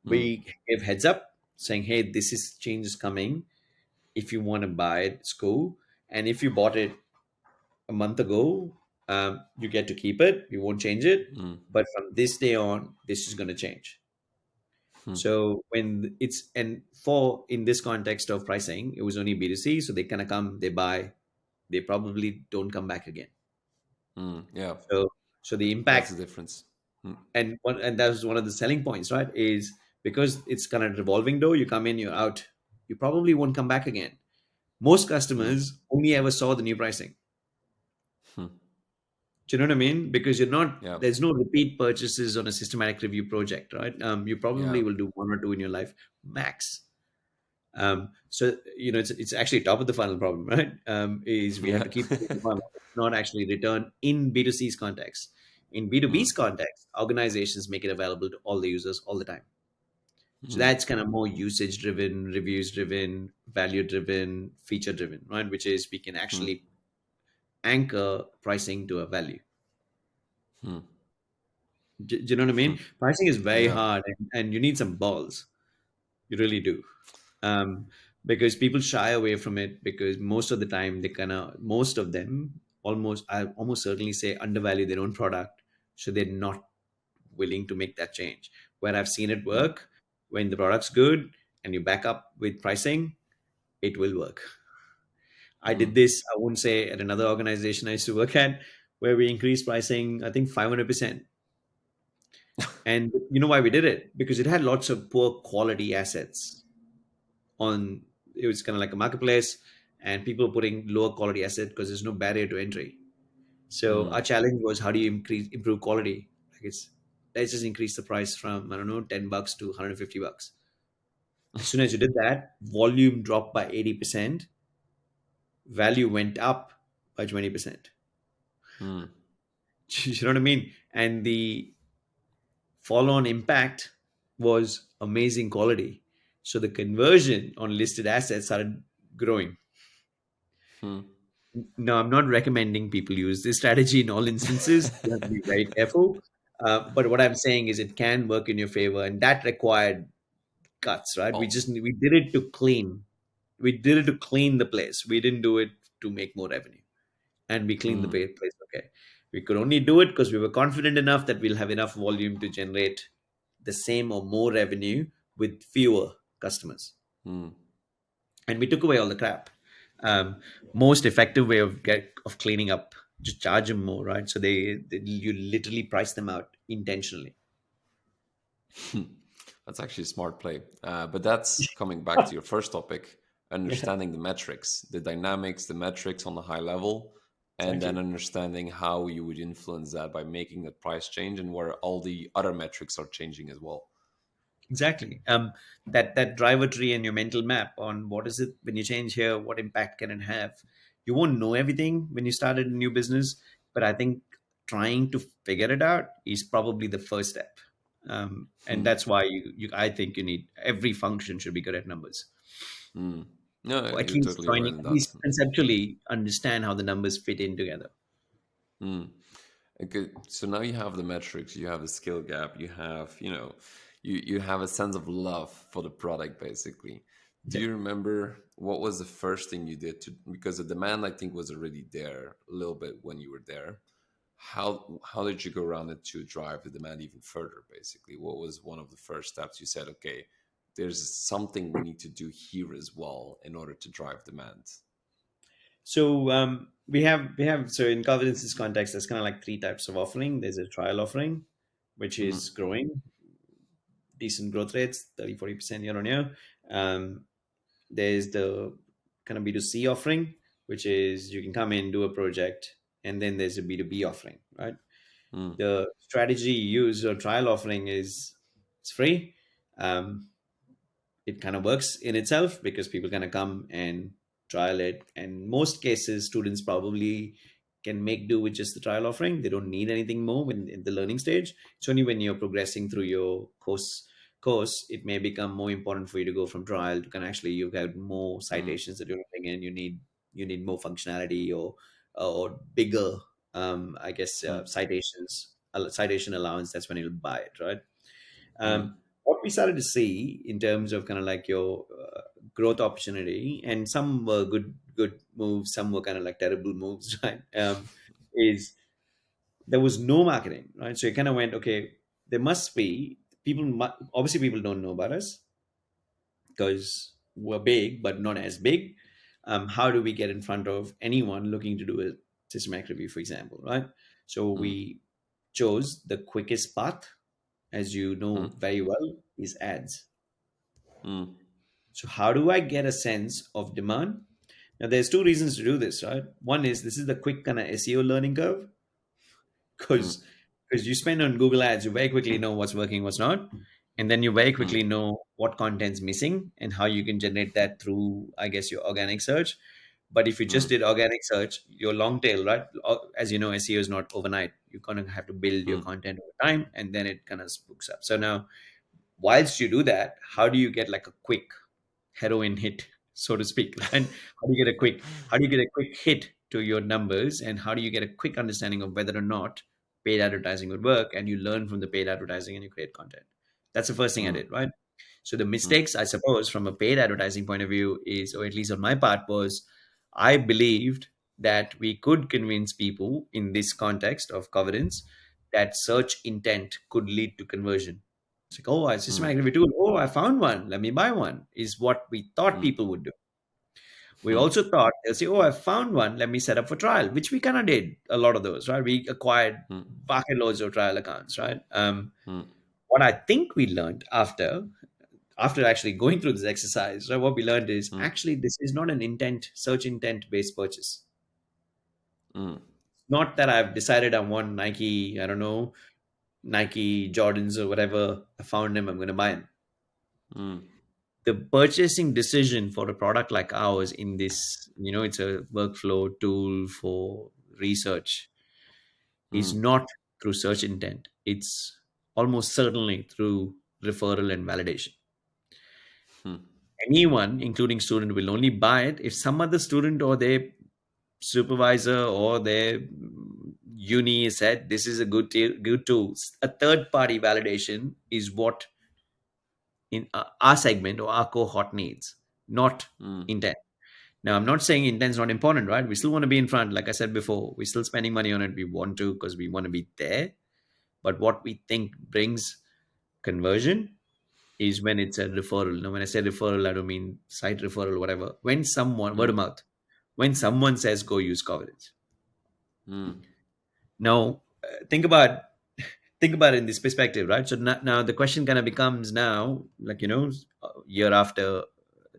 Mm, We gave heads up saying, "Hey, this is change is coming. If you want to buy it, it's cool. And if you bought it a month ago, you get to keep it. We won't change it. mm, But from this day on, this is going to change." mm, So when it's and for in this context of pricing, it was only B2C. So they kind of come, they buy, they probably don't come back again. yeah, So so the that's impact, the difference. Mm, and that was one of the selling points, right? Is because it's kind of revolving door, you come in, you're out. You probably won't come back again. Most mm, customers only ever saw the new pricing. mm, Do you know what I mean? Because you're not, yeah, there's no repeat purchases on a systematic review project, right? You yeah. probably will do one or two in your life max. So it's actually top of the funnel problem, right? Is we have Yeah. to keep the funnel, not actually return in B2C's context. In B2B's Mm, context, organizations make it available to all the users all the time. So mm, that's kind of more usage driven, reviews driven, value driven, feature driven, right? Which is we can mm, actually anchor pricing to a value. mm, Do you know what I mean? Pricing is very yeah. hard, and you need some balls. You really do. um, because people shy away from it because most of the time they kind of most of them almost I almost certainly say undervalue their own product, so they're not willing to make that change. Where I've seen it Mm, work, when the product's good and you back up with pricing, it will work. I mm. did this, I wouldn't say, at another organization I used to work at, where we increased pricing, I think 500%. And you know why we did it? Because it had lots of poor quality assets on. It was kind of like a marketplace, and people were putting lower quality asset because there's no barrier to entry. So our Mm, challenge was, how do you improve quality? Like, it's, let's just increase the price from, I don't know, $10 to $150. As soon as you did that, volume dropped by 80%, value went up by 20%. mm, You know what I mean? And the follow on impact was amazing quality. So the conversion on listed assets started growing. mm, No, I'm not recommending people use this strategy in all instances. You have to be very careful. But what I'm saying is it can work in your favor, and that required cuts, right? balls. We did it to clean. We did it to clean the place. We didn't do it to make more revenue, and we cleaned the Mm, place. Okay, we could only do it because we were confident enough that we'll have enough volume to generate the same or more revenue with fewer customers, mm, and we took away all the crap. Most effective way of cleaning up, just charge them more, right? So you literally price them out intentionally. That's actually a smart play. But that's coming back to your first topic, Yeah, understanding the metrics, the dynamics, the metrics on a high level, and then exactly. understanding how you would influence that by making that price change and where all the other metrics are changing as well. Exactly. That driver tree and your mental map on what is it when you change here, what impact can it have? You won't know everything when you started a new business, but I think trying to figure it out is probably the first step. And Hmm. that's why I think you need every function should be good at numbers, Hmm. No, or at you're least totally right joining, in at that. least conceptually understand how the numbers fit in together. Hmm. Okay, so now you have the metrics, you have a skill gap, you have, you have a sense of love for the product, basically. Do Yeah. you remember what was the first thing you did to, because the demand I think was already there a little bit when you were there. How did you go around it to drive the demand even further, basically? What was one of the first steps you said, okay, there's something we need to do here as well in order to drive demand? So we have so in Covidence's context, there's kind of like three types of offering. There's a trial offering, which is Mm-hmm. growing, decent growth rates, 30-40% year on year. Um, there's the kind of B2C offering, which is you can come in, do a project, and then there's a B2B offering, right? Mm, The strategy you use or trial offering is it's free. Um, it kind of works in itself because people kind of come and trial it, and most cases students probably can make do with just the trial offering. They don't need anything more in the learning stage. It's only when you're progressing through your course it may become more important for you to go from trial to kind of actually you've got more mm, citations that you're looking in. You need more functionality or bigger I guess mm, citation allowance. That's when you'll buy it, right? mm, What we started to see in terms of kind of like your growth opportunity, and some were good moves, some were kind of like terrible moves, right? Is there was no marketing, right? So you kind of went, okay, there must be people. Obviously, people don't know about us because we're big, but not as big. How do we get in front of anyone looking to do a systematic review, for example, right? So mm, we chose the quickest path, as you know mm, very well, is ads. mm, So how do I get a sense of demand? Now there's two reasons to do this, right? One is this is the quick kind of SEO learning curve mm, because you spend on Google Ads, you very quickly know what's working, what's not, and then you very mm, quickly know what content's missing and how you can generate that through, I guess, your organic search. But if you just mm, did organic search, your long tail, right? As you know, SEO is not overnight. You're gonna have to build your mm, content over time, and then it kind of spooks up. So now, whilst you do that, how do you get like a quick heroin hit, so to speak? And how do you get a quick hit to your numbers, and how do you get a quick understanding of whether or not paid advertising would work? And you learn from the paid advertising and you create content. That's the first thing I mm, did, right? So the mm, mistakes, I suppose, from a paid advertising point of view is, or at least on my part, was I believed that we could convince people in this context of coverage that search intent could lead to conversion. It's like, oh, I mm, systematic review tool. Oh, I found one. Let me buy one. Is what we thought mm, people would do. We mm, also thought they'll say, oh, I found one. Let me set up for trial, which we kind of did a lot of those, right? We acquired mm, bucket loads of trial accounts, right? mm, What I think we learned after actually going through this exercise, right, what we learned is mm, actually this is not an intent search intent based purchase. mm, Not that I've decided I want Nike, I don't know, Nike Jordans or whatever. I found them, I'm going to buy them. mm, The purchasing decision for a product like ours in this, it's a workflow tool for research, is mm, not through search intent. It's almost certainly through referral and validation. mm, Anyone, including student, will only buy it if some other student or their supervisor or their uni said this is a good tool. A third party validation is what in our segment or our cohort needs, not mm, intent. Now, I'm not saying intent's not important, right? We still want to be in front. Like I said before, we're still spending money on it. We want to because we want to be there. But what we think brings conversion is when it's a referral. Now, when I say referral, I don't mean site referral, whatever. When someone, word of mm, mouth, when someone says go use Covidence. mm, Now, think about it in this perspective, right? So now the question kind of becomes now, like, year after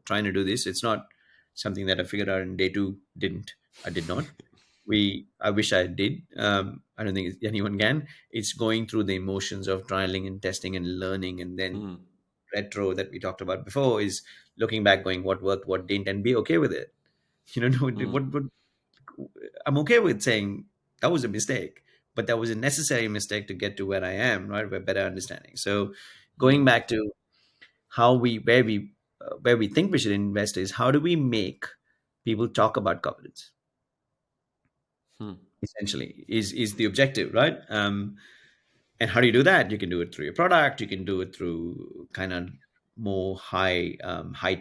trying to do this, it's not something that I figured out in day two. I did not. I wish I did. I don't think anyone can. It's going through the emotions of trialing and testing and learning, and then mm, retro that we talked about before is looking back, going what worked, what didn't, and be okay with it. No, mm, what I'm okay with saying that was a mistake, but that was a necessary mistake to get to where I am, right? With better understanding. So going Hmm. back to how we where we think we should invest is how do we make people talk about confidence, Hmm. essentially is the objective, right? And how do you do that? You can do it through your product. You can do it through kind of more high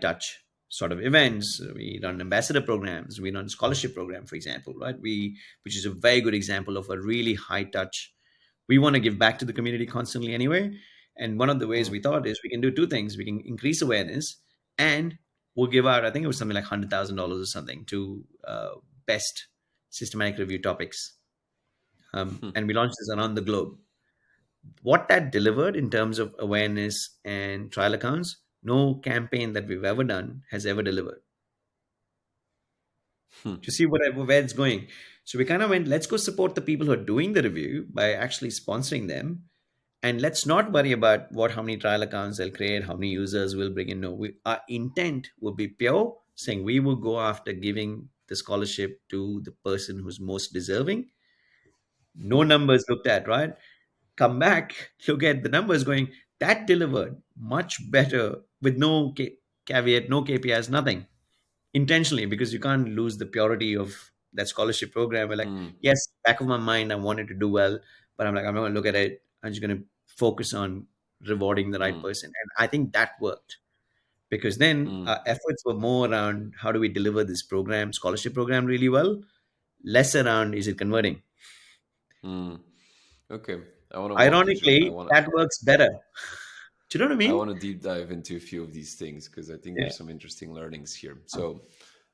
touch sort of events. We run ambassador programs. We run scholarship program, for example, right? We which is a very good example of a really high touch. We want to give back to the community constantly anyway. And one of the ways Hmm. we thought is we can do two things. We can increase awareness, and we'll give out, I think it was something like $100,000 or something to best systematic review topics. Hmm. And we launched this around the globe. What that delivered in terms of awareness and trial accounts, no campaign that we've ever done has ever delivered. Hmm. To see where it's going. So we kind of went, let's go support the people who are doing the review by actually sponsoring them. And let's not worry about how many trial accounts they'll create, how many users we'll bring in. No, our intent will be pure, saying we will go after giving the scholarship to the person who's most deserving. No numbers looked at, right? Come back, look at the numbers going, that delivered much better with no caveat, no KPIs, nothing intentionally, because you can't lose the purity of that scholarship program. We're like, Hmm. yes, back of my mind, I wanted to do well, but I'm like, I'm not going to look at it. I'm just going to focus on rewarding the right Hmm. person. And I think that worked because then Hmm. our efforts were more around how do we deliver this program, scholarship program really well, less around is it converting. Hmm. Okay. I want to walk you through. Ironically, that works better. Do you know what I I mean? want to deep dive into a few of these things because I think Yeah. there's some interesting learnings here. So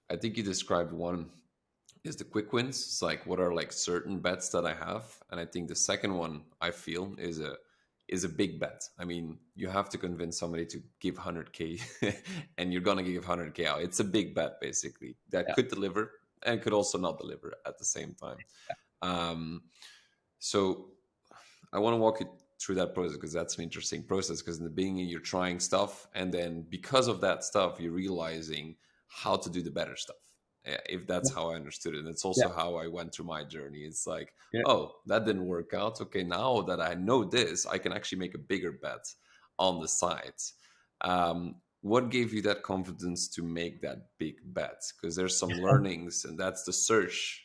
I think you described one is the quick wins. It's like what are like certain bets that I have, and I think the second one I feel is a big bet. I mean, you have to convince somebody to give 100k, and you're gonna give 100k out. It's a big bet basically that Yeah. could deliver and could also not deliver at the same time. Um, so I want to walk you through that process because that's an interesting process. Because in the beginning, you're trying stuff, and then because of that stuff, you're realizing how to do the better stuff. If that's how I understood it, and it's Yeah. also how I went through my journey. It's like, Yeah. oh, that didn't work out. Okay, now that I know this, I can actually make a bigger bet on the side. What gave you that confidence to make that big bet? Because there's some learnings, and that's the search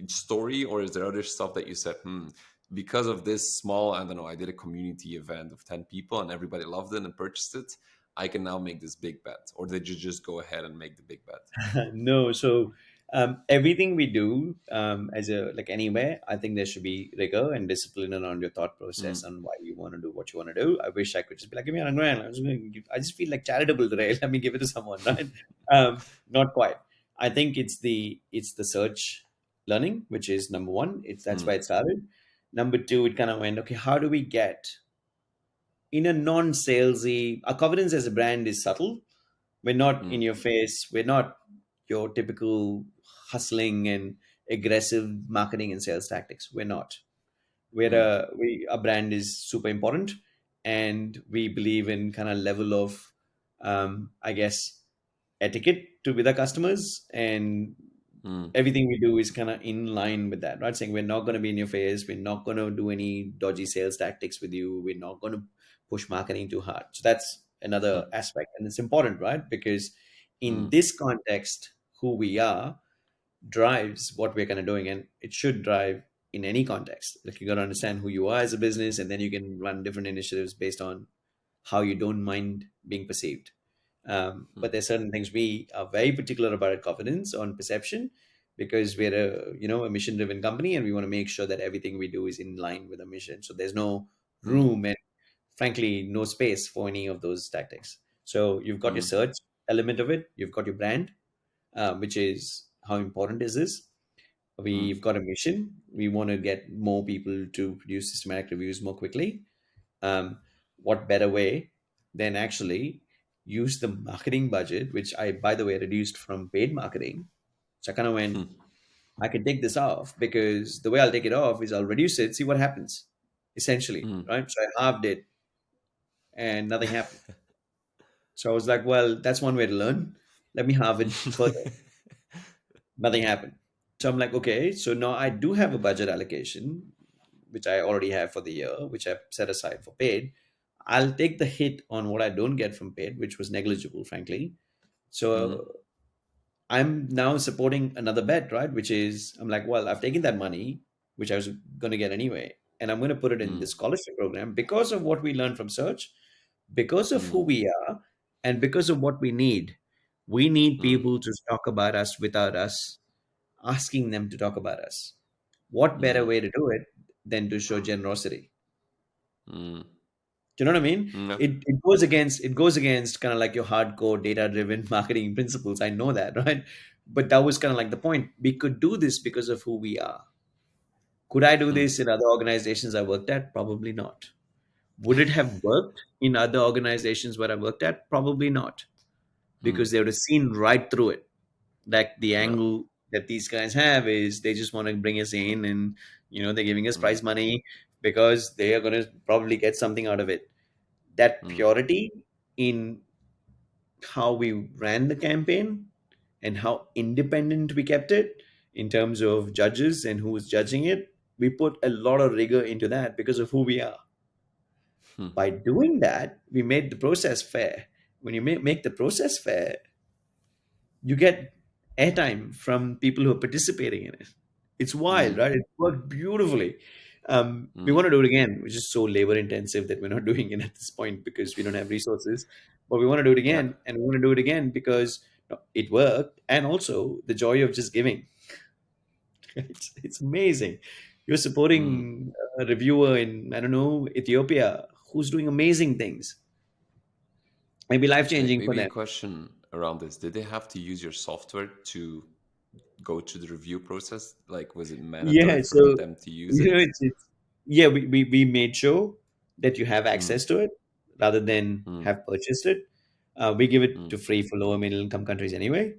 story, or is there other stuff that you said, because of this small, I don't know, I did a community event of 10 people and everybody loved it and purchased it, I can now make this big bet? Or did you just go ahead and make the big bet? No, so everything we do as a like anywhere, I think there should be rigor and discipline around your thought process Mm, on why you want to do what you want to do. I wish I could just be like, give me 100 grand. I just feel like charitable today. Let me give it to someone, right? Not quite. I think it's the search learning, which is number one. That's why mm, it started. Number two, it kind of went, okay, how do we get in a non-salesy? Our Covidence as a brand is subtle. We're not in mm, your face. We're not your typical hustling and aggressive marketing and sales tactics. We're not. mm, Our brand is super important, and we believe in kind of level of, I guess, etiquette to with our customers, and mm, everything we do is kind of in line with that, right? Saying we're not going to be in your face, we're not going to do any dodgy sales tactics with you, we're not going to push marketing too hard. So that's another mm, aspect, and it's important, right? Because in mm, this context, who we are drives what we're kind of doing, and it should drive in any context. Like you got to understand who you are as a business, and then you can run different initiatives based on how you don't mind being perceived. mm, But there's certain things we are very particular about at Confidence on perception, because we're a mission driven company, and we want to make sure that everything we do is in line with a mission. So there's no mm, room and frankly no space for any of those tactics. So you've got your mm, search element of it, you've got your brand, which is how important is this. mm, We've got a mission. We want to get more people to produce systematic reviews more quickly. um, what better way than actually use the marketing budget, which I, by the way, reduced from paid marketing. So I kind of went, mm, I can take this off, because the way I'll take it off is I'll reduce it, see what happens, essentially, mm. right? So I halved it and nothing happened. So I was like, well, that's one way to learn. Let me halve it further. Nothing happened. So I'm like, okay, so now I do have a budget allocation. which I already have for the year, which I've set aside for paid, I'll take the hit on what I don't get from paid, which was negligible, frankly. Mm, So I'm now supporting another bet, right? Which is I'm like, well, I've taken that money, which I was going to get anyway, and I'm going to put it in the mm, scholarship program because of what we learned from search, because of who mm, we are, and because of what we need. We need mm, people to talk about us without us asking them to talk about us. What better mm, way to do it than to show generosity? mm, Do you know what I mean? mm, It goes against kind of like your hardcore data driven marketing principles. I know that, right? But that was kind of like the point. We could do this because of who we are. Could I do mm, this in other organizations I worked at? Probably not. Would it have worked in other organizations where I worked at? Probably not, mm. because they would have seen right through it. Like the Yeah. angle that these guys have is they just want to bring us in, and they're giving us Mm, prize money because they are going to probably get something out of it. That mm, purity in how we ran the campaign and how independent we kept it in terms of judges and who was judging it, we put a lot of rigor into that because of who we are. mm, By doing that, we made the process fair. When you make the process fair, you get airtime from people who are participating in it. It's wild, mm, right? It worked beautifully. We mm. want to do it again, which is so labor intensive that we're not doing it at this point because we don't have resources. But we want to do it Yeah. again, and we want to do it again because it worked, and also the joy of just giving. It's amazing. You're Mm. supporting a reviewer in, I don't know, Ethiopia, who's doing amazing things, maybe life changing for Maybe a them. question around this. Did they have to use your software to go to the review process? Like, was it mandatory Yeah, for so them to use it? it's yeah, we made sure that you have Mm, access to it rather than mm, have purchased it. We give it mm. to free for lower middle income countries anyway,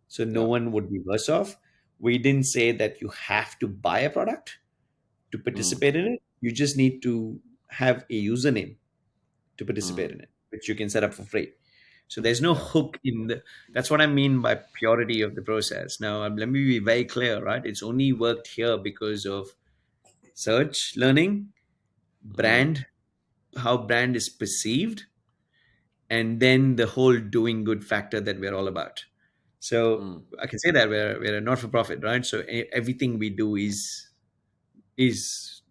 so no Yeah. one would be worse off. We didn't say that you have to buy a product to Mm, participate in it. You just need to have a username to mm. participate in it, which you can set up for free. So there's no Yeah. hook in the. That's what I mean by purity of the process. Now, let me be very clear, right? It's only worked here because of search learning, Mm, brand, how brand is perceived, and then the whole doing good factor that we're all about. So mm, I can say that we're a not for profit, right? So everything we do is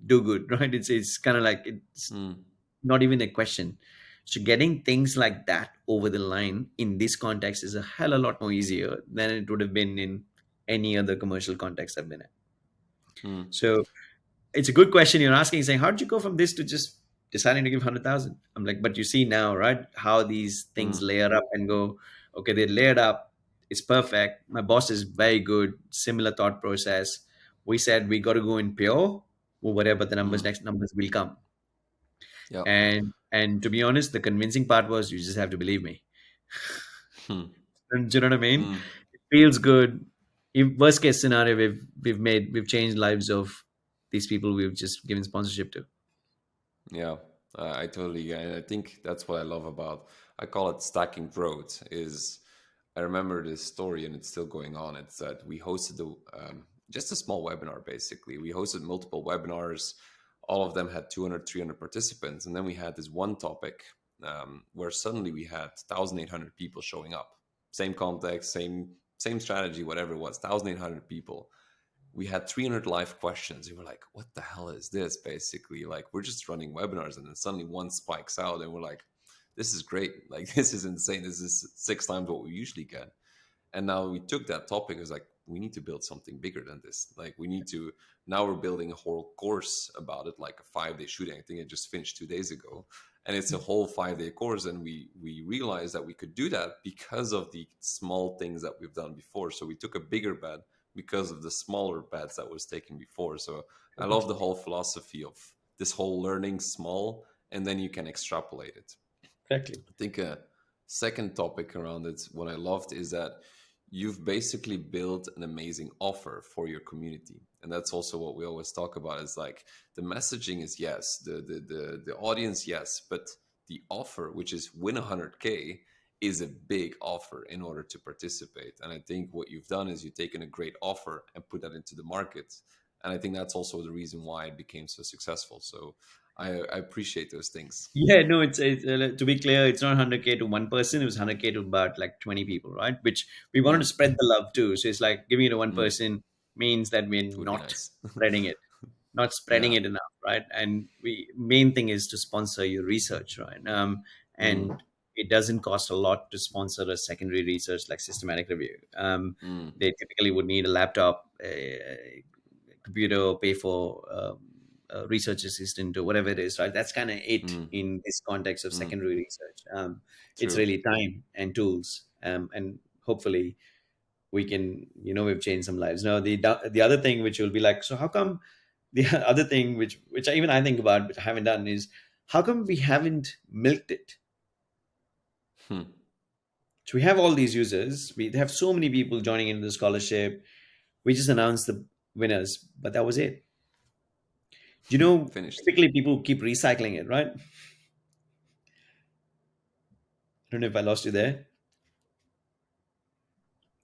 do good, right? It's kind of like it's mm, not even a question. So getting things like that over the line in this context is a hell of a lot more easier than it would have been in any other commercial context I've been in. mm, So it's a good question you're asking, saying, how did you go from this to just deciding to give 100,000? I'm like, but you see now, right? How these things mm, layer up and go, okay, they layered up. It's perfect. My boss is very good. Similar thought process. We said we got to go in pure, or whatever the numbers, mm. next numbers will come. Yeah. And to be honest, the convincing part was you just have to believe me. Mm, And do you know what I mean? mm. It feels good. In worst case scenario, we've changed lives of these people we've just given sponsorship to. Yeah, I totally get it. I think that's what I love about. I call it stacking growth. Is I remember this story and it's still going on. It's that we hosted just a small webinar. Basically, we hosted multiple webinars. All of them had 200, 300 participants, and then we had this one topic where suddenly we had 1,800 people showing up. Same context, same strategy, whatever it was. 1,800 people, we had 300 live questions. We were like, what the hell is this? Basically, like, we're just running webinars and then suddenly one spikes out and we're like, this is great. Like, this is insane. This is 6 times what we usually get. And now we took that topic. It was like, we need to build something bigger than this. Like, we need to, now we're building a whole course about it, like a 5-day shooting. I think it just finished 2 days ago. And it's a whole 5-day course. And we realized that we could do that because of the small things that we've done before. So we took a bigger bet because of the smaller bets that was taken before. So I love the whole philosophy of this whole learning small and then you can extrapolate it. Exactly. I think a second topic around it, what I loved is that you've basically built an amazing offer for your community. And that's also what we always talk about is like the messaging is yes, the audience, yes, but the offer, which is win 100K, is a big offer in order to participate. And I think what you've done is you've taken a great offer and put that into the market. And I think that's also the reason why it became so successful. So I appreciate those things. Yeah, no, it's to be clear, it's not 100K to one person. It was 100K to about like 20 people, right? Which we wanted to Mm, spread the love too. So it's like giving it to one mm, person means that we're would be not nice. spreading it, not spreading Yeah. it enough, right? And we main thing is to sponsor your research, right? Mm, And it doesn't cost a lot to sponsor a secondary research like systematic review. mm, They typically would need a laptop, computer, or pay for a research assistant or whatever it is, right? That's kind of it mm, in this context of mm. secondary research. It's True. really time and tools, and hopefully we can, we've changed some lives. Now, the other thing which will be like, so how come the other thing which I think about, which I haven't done, is how come we haven't milked it? Hmm. So we have all these users, we have so many people joining into the scholarship. We just announced the winners, but that was it. Finished. Typically people keep recycling it, right? I don't know if I lost you there.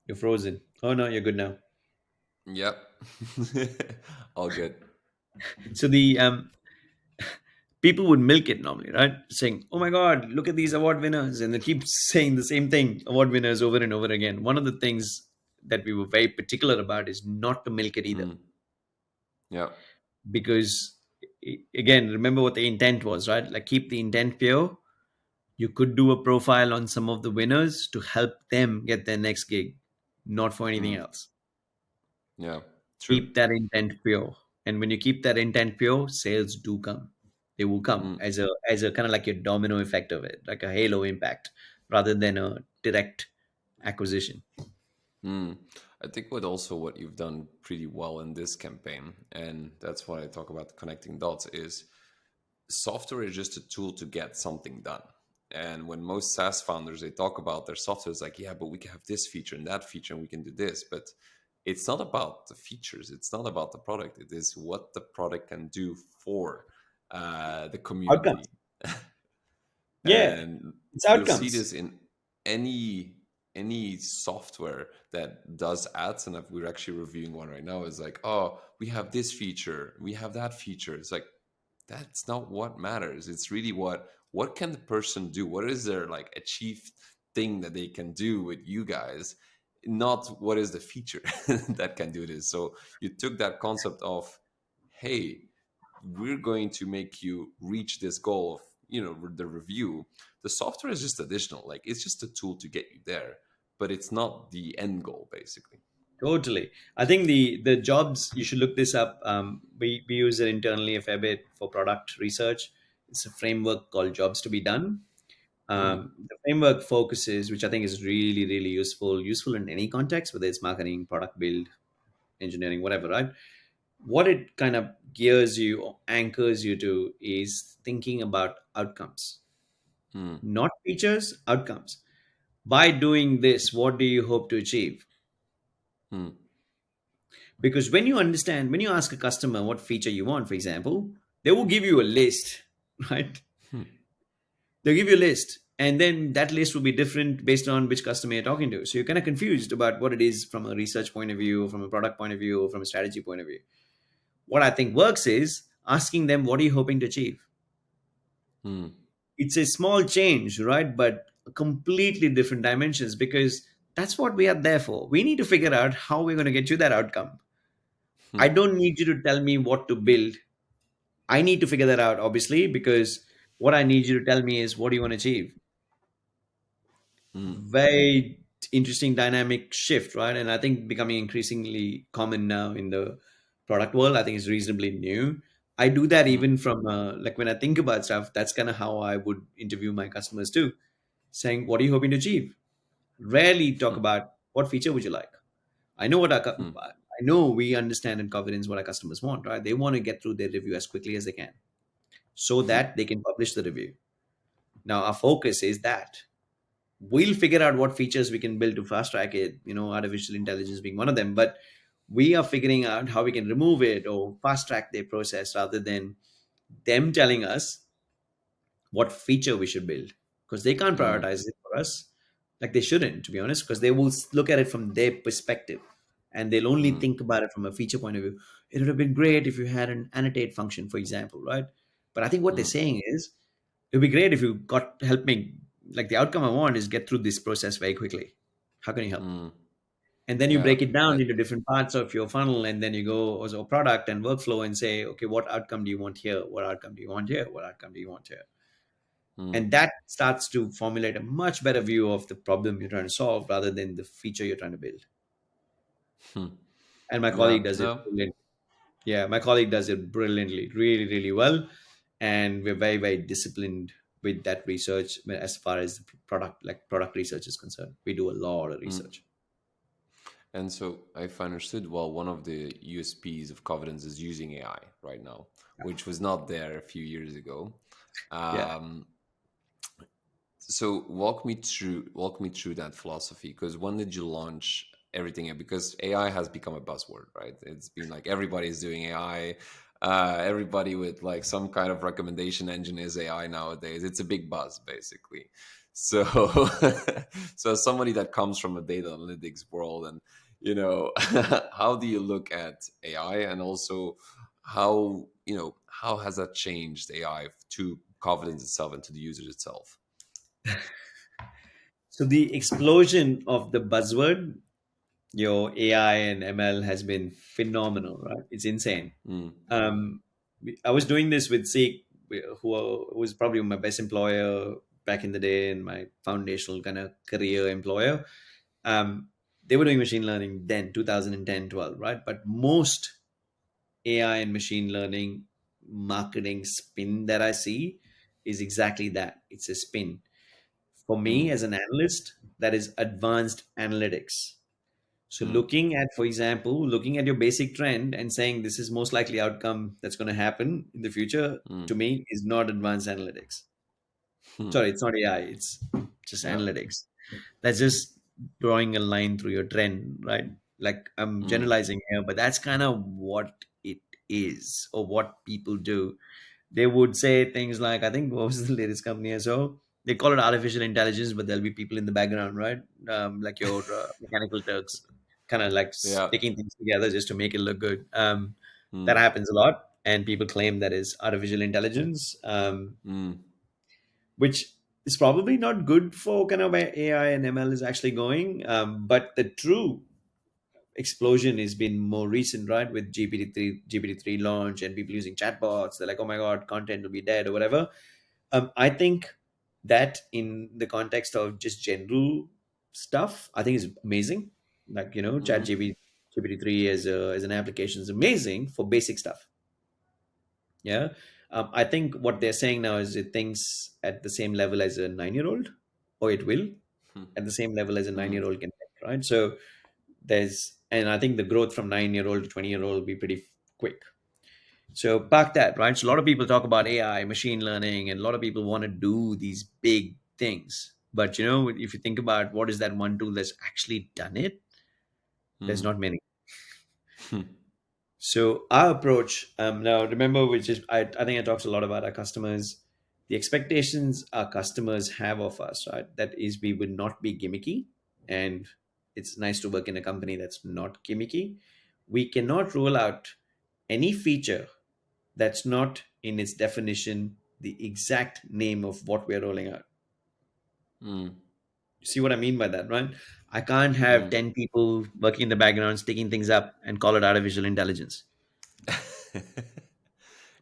You're frozen. Oh no, you're good now. Yep. All good. So the people would milk it normally, right? Saying, "Oh my God, look at these award winners," and they keep saying the same thing, award winners, over and over again. One of the things that we were very particular about is not to milk it either, Mm. Yeah. because again, remember what the intent was, right? Like keep the intent pure. You could do a profile on some of the winners to help them get their next gig, not for anything Mm. else. Yeah. True. Keep that intent pure, and when you keep that intent pure, sales do come. They will come Mm. as a kind of like your domino effect of it, like a halo impact, rather than a direct acquisition. Mm. I think what you've done pretty well in this campaign, and that's why I talk about connecting dots, is software is just a tool to get something done. And when most SaaS founders they talk about their software, it's like, yeah, but we can have this feature and that feature, and we can do this. But it's not about the features. It's not about the product. It is what the product can do for the Outcomes. community. Yeah, And it's you'll see outcomes. this in any software that does ads. And if we're actually reviewing one right now, is like, oh, we have this feature, we have that feature. It's like, that's not what matters. It's really what can the person do, what is their like achieved thing that they can do with you guys, not what is the feature that can do this. So you took that concept of, hey, we're going to make you reach this goal of the review. The software is just additional, like it's just a tool to get you there, but it's not the end goal basically. Totally. I think the jobs, you should look this up. We use it internally a fair bit for product research. It's a framework called Jobs to be Done. Mm, The framework focuses, which I think is really, really useful in any context, whether it's marketing, product build, engineering, whatever, right? What it kind of gears you or anchors you to is thinking about outcomes, mm, not features, outcomes. By doing this, what do you hope to achieve? mm, Because when you ask a customer what feature you want, for example, they will give you a list, right? mm, They'll give you a list, and then that list will be different based on which customer you're talking to. So you're kind of confused about what it is from a research point of view, from a product point of view, or from a strategy point of view. What I think works is asking them, what are you hoping to achieve? mm, It's a small change, right? But completely different dimensions, because that's what we are there for. We need to figure out how we're going to get you that outcome. I mm, don't need you to tell me what to build. I need to figure that out, obviously, because what I need you to tell me is what do you want to achieve? mm, Very interesting dynamic shift, right? And I think becoming increasingly common now in the product world. I think is reasonably new. I do that mm, even from like when I think about stuff. That's kind of how I would interview my customers too, saying, "What are you hoping to achieve?" Rarely talk mm, about what feature would you like. I know what mm, I know we understand in Covidence what our customers want, right? They want to get through their review as quickly as they can so mm, that they can publish the review. Now, our focus is that we'll figure out what features we can build to fast track it, artificial intelligence being one of them. But we are figuring out how we can remove it or fast track their process rather than them telling us what feature we should build, because they can't mm, prioritize it for us. Like they shouldn't, to be honest, because they will look at it from their perspective and they'll only Mm, think about it from a feature point of view. It would have been great if you had an annotate function, for example, right? But I think what they're mm, saying is it would be great if you got help me. Like the outcome I want is get through this process very quickly. How can you help? mm. And then you Yeah. break it down into different parts of your funnel, and then you go as a product and workflow and say, okay, what outcome do you want here? What outcome do you want here? What outcome do you want here? Mm, And that starts to formulate a much better view of the problem you're trying to solve rather than the feature you're trying to build. hmm. And my Yeah. colleague does it No. brilliantly. Yeah, my colleague does it brilliantly, really, really well. And we're very, very disciplined with that research as far as the product research is concerned. We do a lot of Mm. research. And so, if I understood well, one of the USPs of Covidence is using AI right now, which was not there a few years ago. Yeah. Um, so walk me through that philosophy, because when did you launch everything? Because AI has become a buzzword, right? It's been like everybody's doing AI. Everybody with like some kind of recommendation engine is AI nowadays. It's a big buzz, basically. So so as somebody that comes from a data analytics world, and how do you look at AI, and also how has that changed AI to Confidence itself and to the users itself? So the explosion of the buzzword, your AI and ML, has been phenomenal, right? It's insane. Mm, Um, I was doing this with Seek, who was probably my best employer back in the day and my foundational kind of career employer. Um, they were doing machine learning then, 2010, 12, right? But most AI and machine learning marketing spin that I see is exactly that. It's a spin. For me mm, as an analyst, that is advanced analytics. So mm, looking at your basic trend and saying this is most likely outcome that's going to happen in the future, mm, to me is not advanced analytics. hmm. Sorry, it's not AI, it's just Yeah. analytics. That's just drawing a line through your trend, right? Like I'm Mm, generalizing here, but that's kind of what it is or what people do. They would say things like, I think, what was the latest company I saw? They call it artificial intelligence, but there'll be people in the background, right? Like your mechanical Turks, kind of like yeah. sticking things together just to make it look good. That Mm, happens a lot, and people claim that is artificial intelligence, mm, which is probably not good for kind of where AI and ML is actually going. But the true explosion has been more recent, right? With GPT-3 launch and people using chatbots. They're like, oh my God, content will be dead or whatever. I think that in the context of just general stuff, I think is amazing. Like, Chat mm, GPT-3 as an application is amazing for basic stuff. Yeah. I think what they're saying now is it thinks at the same level as a 9-year-old, or it will mm, at the same level as a mm, 9-year-old can think, right? So and I think the growth from 9-year-old to 20-year-old will be pretty quick. So park that, right? So a lot of people talk about AI, machine learning, and a lot of people want to do these big things. But if you think about what is that one tool that's actually done it, there's mm, not many. So our approach, now remember, which is I think I talked a lot about our customers. The expectations our customers have of us, right? That is, we would not be gimmicky, and it's nice to work in a company that's not gimmicky. We cannot roll out any feature that's not in its definition the exact name of what we're rolling out. mm, You see what I mean by that, right? I can't have mm. 10 people working in the background, sticking things up and call it artificial intelligence.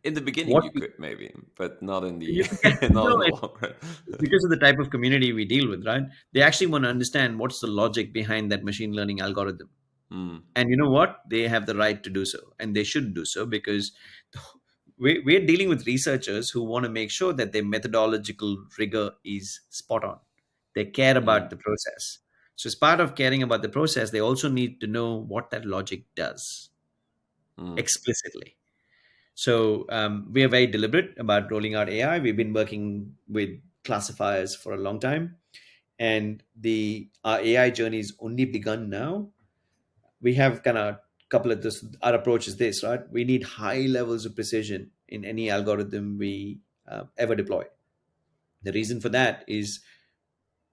In the beginning, What you could maybe, but not in the you can not no, in the it's long run. because of the type of community we deal with, right? They actually want to understand what's the logic behind that machine learning algorithm. Mm, And you know what? They have the right to do so, and they should do so because we're dealing with researchers who want to make sure that their methodological rigor is spot on. They care mm, about the process. So, as part of caring about the process, they also need to know what that logic does mm, explicitly. So, we are very deliberate about rolling out AI. We've been working with classifiers for a long time, and the our AI journey is only begun now. We have kind of couple of this. Our approach is this, right? We need high levels of precision in any algorithm we ever deploy. The reason for that is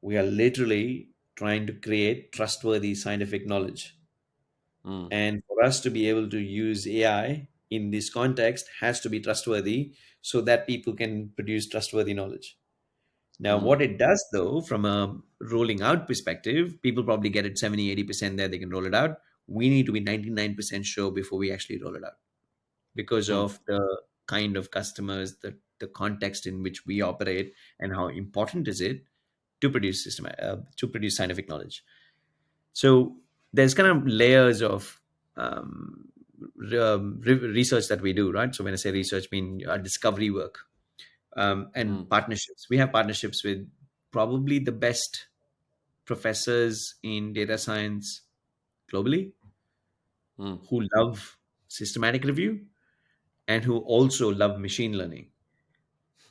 we are literally trying to create trustworthy scientific knowledge. Mm. And for us to be able to use AI in this context has to be trustworthy so that people can produce trustworthy knowledge. Now, Mm. what it does though, from a rolling out perspective, people probably get it 70, 80% there, they can roll it out. We need to be 99% sure before we actually roll it out because Mm. of the kind of customers, the context in which we operate, and how important is it to produce to produce scientific knowledge. So there's kind of layers of um, research that we do, right? So when I say research, I mean discovery work, and Mm. partnerships. We have partnerships with probably the best professors in data science globally, Mm. who love systematic review and who also love machine learning.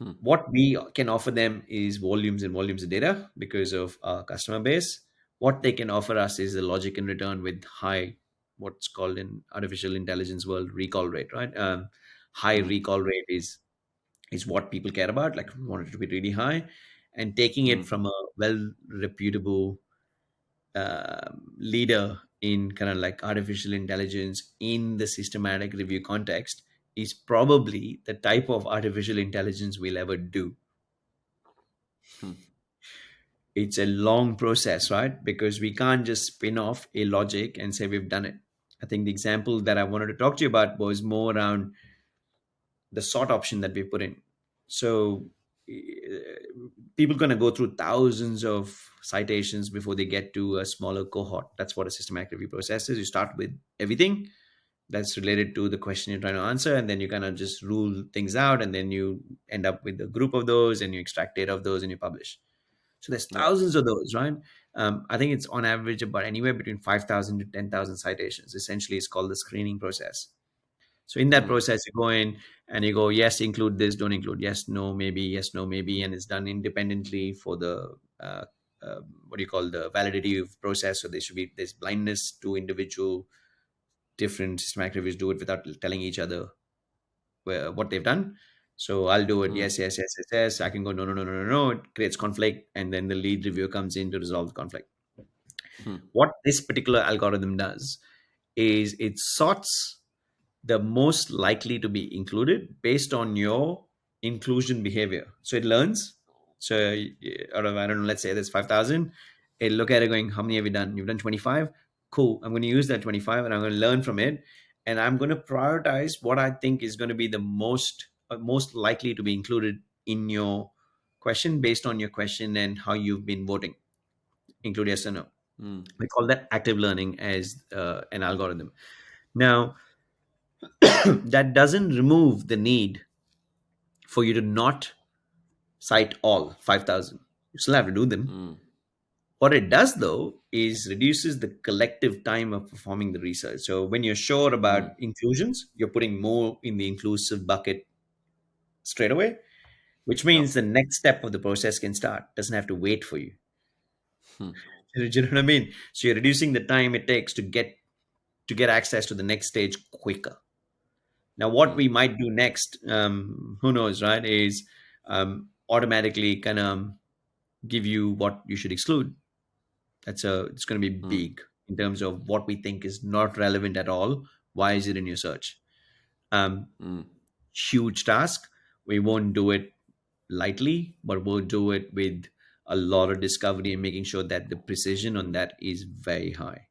Mm. What we can offer them is volumes and volumes of data because of our customer base. What they can offer us is a logic in return with high, what's called in artificial intelligence world, recall rate, right? High Mm. recall rate is what people care about. Like, we want it to be really high, and taking it Mm. from a well reputable leader in kind of like artificial intelligence in the systematic review context is probably the type of artificial intelligence we'll ever do. Mm. It's a long process, right? Because we can't just spin off a logic and say we've done it. I think the example that I wanted to talk to you about was more around the sort option that we put in. So people going to go through thousands of citations before they get to a smaller cohort. That's what a systematic review process is. You start with everything that's related to the question you're trying to answer, and then you kind of just rule things out, and then you end up with a group of those, and you extract data of those, and you publish. So there's Yeah. thousands of those, right? I think it's on average about anywhere between 5,000 to 10,000 citations. Essentially, it's called the screening process. So in that Mm. process, you go in and you go, yes, include this, don't include, yes, no, maybe, yes, no, maybe, and it's done independently for the what do you call the validity of process. So there should be this blindness to individual different systematic reviews do it without telling each other what they've done. So I'll do it, Mm. yes, yes, yes, yes, yes. I can go, no, no, no, no, no, no. It creates conflict, and then the lead reviewer comes in to resolve the conflict. Mm. What this particular algorithm does is it sorts the most likely to be included based on your inclusion behavior. So it learns. So out of, I don't know, let's say there's 5,000, it'll look at it going, how many have you done? You've done 25. Cool. I'm going to use that 25 and I'm going to learn from it. And I'm going to prioritize what I think is going to be the most likely to be included in your question based on your question and how you've been voting, include yes or no. Mm. We call that active learning as an algorithm. Now, that doesn't remove the need for you to not cite all 5,000. You still have to do them. Mm. What it does, though, is reduces the collective time of performing the research. So when you're sure Mm. about inclusions, you're putting more in the inclusive bucket straight away, which Yeah. means the next step of the process can start. Doesn't have to wait for you. Mm. Do you know what I mean? So you're reducing the time it takes to get access to the next stage quicker. Now, what Mm. we might do next, who knows, right, is automatically kind of give you what you should exclude. It's going to be Mm. big in terms of what we think is not relevant at all. Why is it in your search? Um, Mm. Huge task. We won't do it lightly, but we'll do it with a lot of discovery and making sure that the precision on that is very high.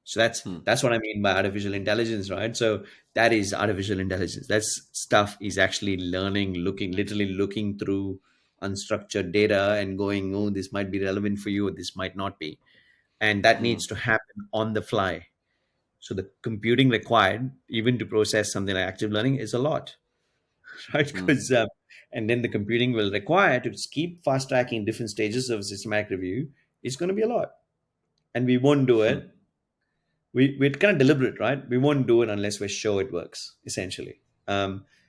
So that's Mm. that's what I mean by artificial intelligence, right? So that is artificial intelligence. That's stuff is actually learning, literally looking through unstructured data and going, oh, this might be relevant for you, or this might not be. And that Mm. needs to happen on the fly. So the computing required, even to process something like active learning, is a lot, right? Mm. Because and then the computing will require to keep fast tracking different stages of systematic review is going to be a lot, and we won't do Mm. it. We're kind of deliberate, right? We won't do it unless we're sure it works, essentially.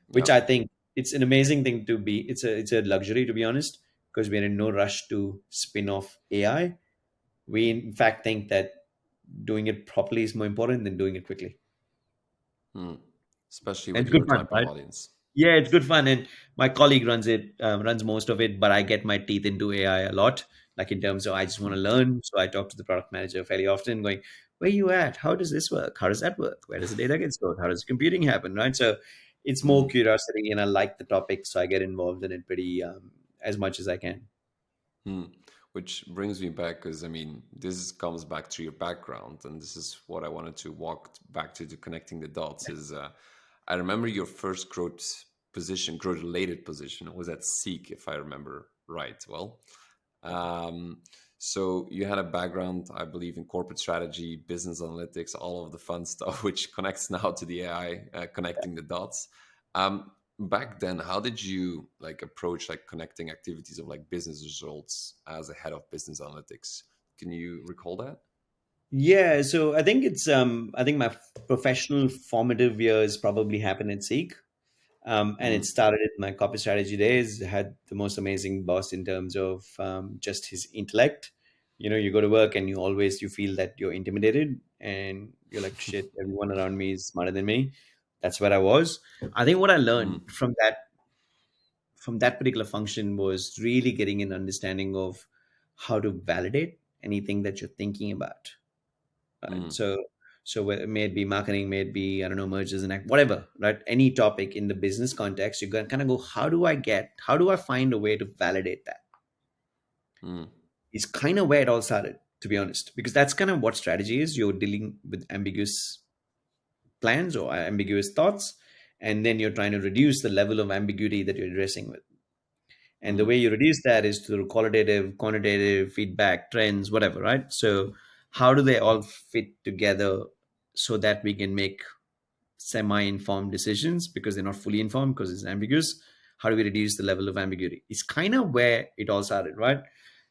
Which Yeah. I think it's an amazing thing to be. It's a luxury, to be honest, because we're in no rush to spin off AI. We in fact think that doing it properly is more important than doing it quickly. Mm. Especially And with it's good your fun, type of right? audience. Yeah, it's good fun, and my colleague runs most of it, but I get my teeth into AI a lot. Like in terms of I just want to learn. So I talk to the product manager fairly often, going, where you at? How does this work? How does that work? Where does the data get stored? How does computing happen? Right. So it's more Mm. curiosity, and I like the topic, so I get involved in it pretty as much as I can. Hmm. Which brings me back because I mean, this comes back to your background, and this is what I wanted to walk back to connecting the dots. Is I remember your first growth position, growth related position, was at Seek, if I remember right. Well, um, so you had a background, I believe, in corporate strategy, business analytics, all of the fun stuff, which connects now to the AI, connecting the dots. Back then, how did you like approach like connecting activities of like business results as a head of business analytics? Can you recall that? Yeah, so I think it's I think my professional formative years probably happened at Seek. And it Mm, started in my copy strategy days. Had the most amazing boss in terms of just his intellect. You know, you go to work and you feel that you're intimidated and you're like, shit, everyone around me is smarter than me. That's where I was. I think what I mm, learned from that particular function was really getting an understanding of how to validate anything that you're thinking about. Right? mm, May it be marketing, may it be, I don't know, mergers and whatever, right? Any topic in the business context, you kind of go, how do I find a way to validate that? mm, It's kind of where it all started, to be honest, because that's kind of what strategy is. You're dealing with ambiguous plans or ambiguous thoughts, and then you're trying to reduce the level of ambiguity that you're addressing with. And the mm, way you reduce that is through qualitative, quantitative feedback, trends, whatever, right? So, how do they all fit together so that we can make semi-informed decisions because they're not fully informed because it's ambiguous? How do we reduce the level of ambiguity? It's kind of where it all started, right?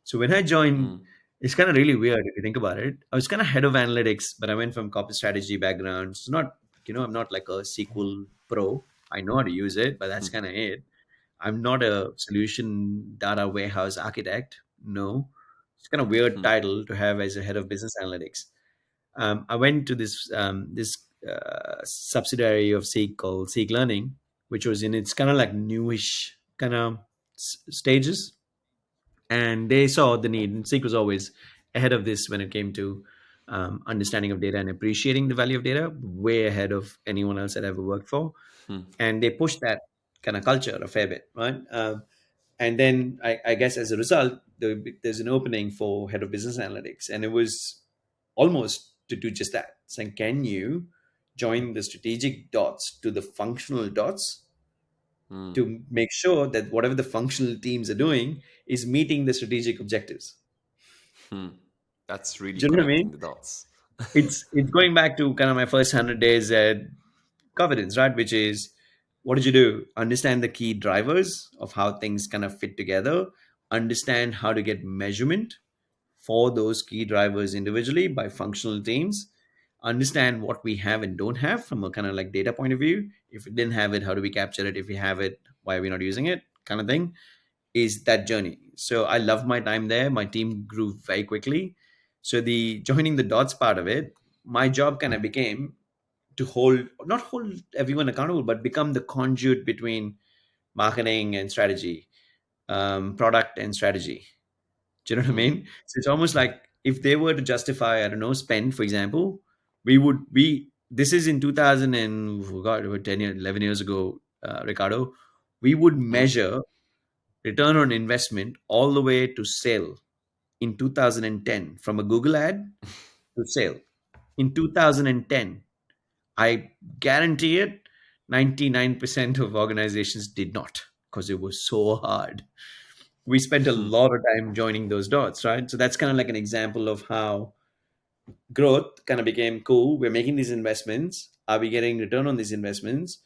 So when I joined, mm, it's kind of really weird if you think about it. I was kind of head of analytics, but I went from corporate strategy background. It's not, I'm not like a SQL pro. I know how to use it, but that's mm, kind of it. I'm not a solution data warehouse architect. No, it's kind of weird mm, title to have as a head of business analytics. I went to this subsidiary of Seek called Seek Learning, which was in its kind of like newish kind of stages, and they saw the need. And Seek was always ahead of this when it came to understanding of data and appreciating the value of data, way ahead of anyone else that I ever worked for. mm, And they pushed that kind of culture a fair bit, right? And then I guess as a result, there's an opening for head of business analytics, and it was almost to do just that, saying, can you join the strategic dots to the functional dots mm, to make sure that whatever the functional teams are doing is meeting the strategic objectives? mm. That's really Do you know what I connecting mean? the dots. It's going back to kind of my first 100 days at Covidence, right? Which is, what did you do? Understand the key drivers of how things kind of fit together, understand how to get measurement for those key drivers individually by functional teams, understand what we have and don't have from a kind of like data point of view. If we didn't have it, how do we capture it? If we have it, why are we not using it? Kind of thing is that journey. So I love my time there. My team grew very quickly. So the joining the dots part of it, my job kind of became to not hold everyone accountable, but become the conduit between marketing and strategy, product and strategy. Do you know what I Mm, mean? So it's almost like if they were to justify, I don't know, spend, for example, we this is in 2000 and oh God, about 10 years, 11 years ago, Ricardo, we would mm, measure return on investment all the way to sale in 2010 from a Google ad to sale. In 2010, I guarantee it, 99% of organizations did not because it was so hard. We spent a mm, lot of time joining those dots, right? So that's kind of like an example of how growth kind of became cool. We're making these investments. Are we getting return on these investments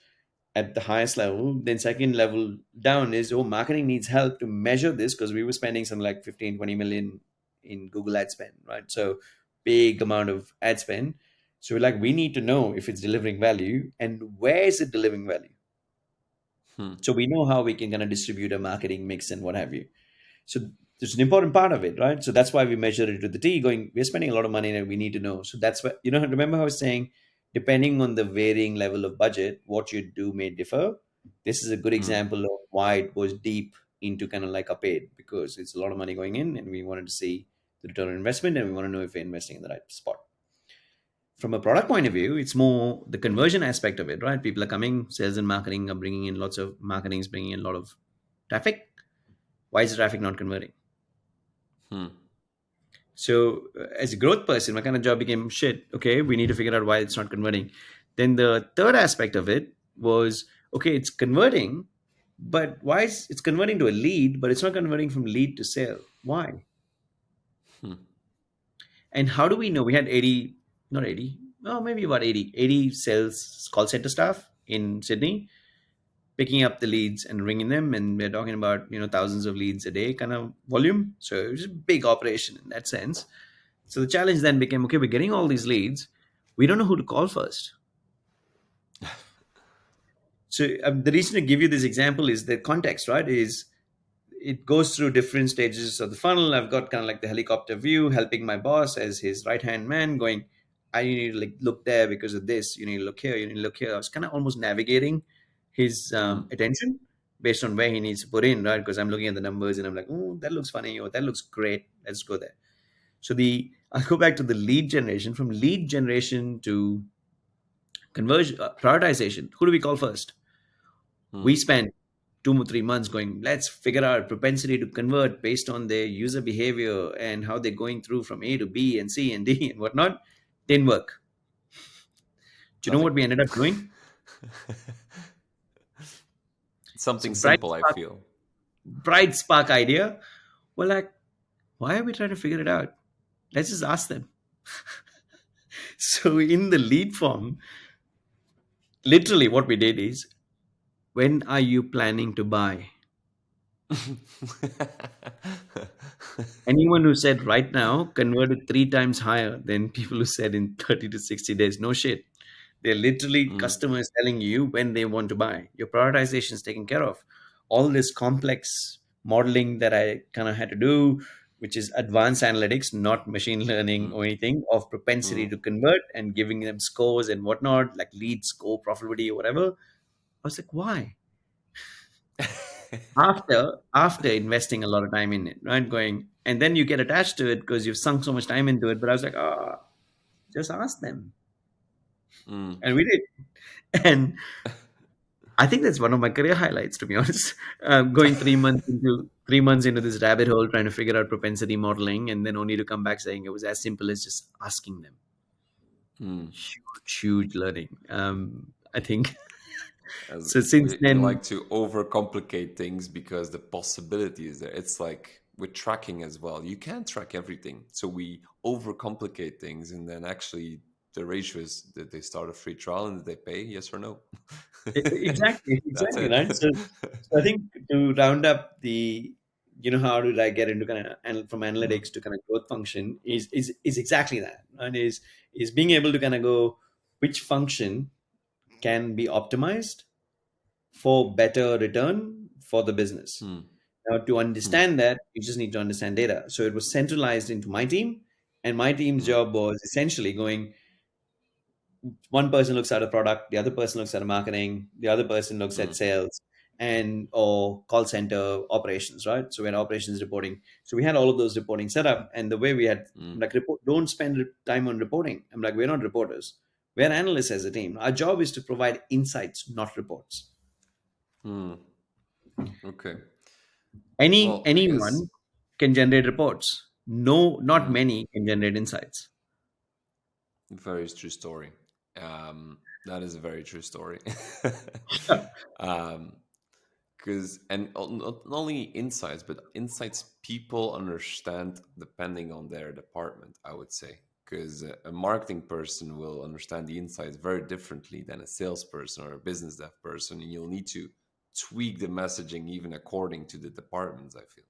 at the highest level? Then second level down is, oh, marketing needs help to measure this because we were spending something like 15, 20 million in Google ad spend, right? So big amount of ad spend. So we're like, we need to know if it's delivering value and where is it delivering value. mm, So we know how we can kind of distribute a marketing mix and what have you. So there's an important part of it, right? So that's why we measure it to the T, going, we're spending a lot of money and we need to know. So that's what, remember how I was saying, depending on the varying level of budget, what you do may differ. This is a good mm, example of why it goes deep into kind of like a paid, because it's a lot of money going in and we wanted to see the return on investment and we want to know if we're investing in the right spot. From a product point of view, it's more the conversion aspect of it, right? People are coming, sales and marketing are bringing in lots of marketing is bringing in a lot of traffic. Why is the traffic not converting? Hmm. So, as a growth person, my kind of job became shit. Okay, we need to figure out why it's not converting. Then the third aspect of it was okay, it's converting, but why is it's converting to a lead, but it's not converting from lead to sale? Why? Hmm. And how do we know? We had 80, not 80, oh, maybe about 80 sales call center staff in Sydney picking up the leads and ringing them. And we're talking about, thousands of leads a day kind of volume. So it was a big operation in that sense. So the challenge then became, okay, we're getting all these leads. We don't know who to call first. So the reason to give you this example is the context, right? Is it goes through different stages of the funnel. I've got kind of like the helicopter view, helping my boss as his right hand man, going, I need to like look there because of this. You need to look here. You need to look here. I was kind of almost navigating his Hmm. attention based on where he needs to put in, right? Because I'm looking at the numbers and I'm like, oh, that looks funny, or that looks great. Let's go there. So I'll go back to the lead generation. From lead generation to conversion, prioritization. Who do we call first? Hmm. We spent 2 or 3 months going, let's figure out propensity to convert based on their user behavior and how they're going through from A to B and C and D and whatnot. Didn't work. Do you know Nothing. what we ended up doing? So Something simple, I feel. bright spark idea. Well, like, why are we trying to figure it out? Let's just ask them. So in the lead form, literally what we did is, when are you planning to buy? Anyone who said right now converted 3 times higher than people who said in 30 to 60 days. No shit. They're literally Hmm. customers telling you when they want to buy. Your prioritization is taken care of. All this complex modeling that I kind of had to do, which is advanced analytics, not machine learning Hmm. or anything, of propensity Hmm. to convert and giving them scores and whatnot, like lead score, profitability, or whatever. I was like, why? After investing a lot of time in it, right? Going, and then you get attached to it because you've sunk so much time into it. But I was like, just ask them. Hmm. And we did. And I think that's one of my career highlights, to be honest. Going 3 months into this rabbit hole, trying to figure out propensity modeling, and then only to come back saying it was as simple as just asking them. Hmm. Huge, huge learning. I think As so. Since we then, like to overcomplicate things because the possibility is there. It's like with tracking as well. You can't track everything, so we overcomplicate things, and then actually the ratio is that they start a free trial and they pay yes or no. exactly, That's exactly, it. right. So I think to round up the, how did I get into kind of from Hmm. analytics to kind of growth function is exactly that, and is being able to kind of go which function can be optimized for better return for the business. Hmm. Now, to Hmm. understand that, you just need to understand data. So it was centralized into my team, and my team's Hmm. job was essentially going, one person looks at a product, the other person looks at a marketing, the other person looks Hmm. at sales and or call center operations, right? So we had operations reporting. So we had all of those reporting set up, and the way we had Hmm. like report, don't spend time on reporting. I'm like, we're not reporters, we're analysts as a team. Our job is to provide insights, not reports. Hmm. Okay. Well, I guess. Anyone can generate reports. No, not Hmm. many can generate insights. Very true story. That is a very true story. um, because not only insights, but insights people understand depending on their department. I would say because a marketing person will understand the insights very differently than a salesperson or a business dev person, and you'll need to tweak the messaging even according to the departments. I feel.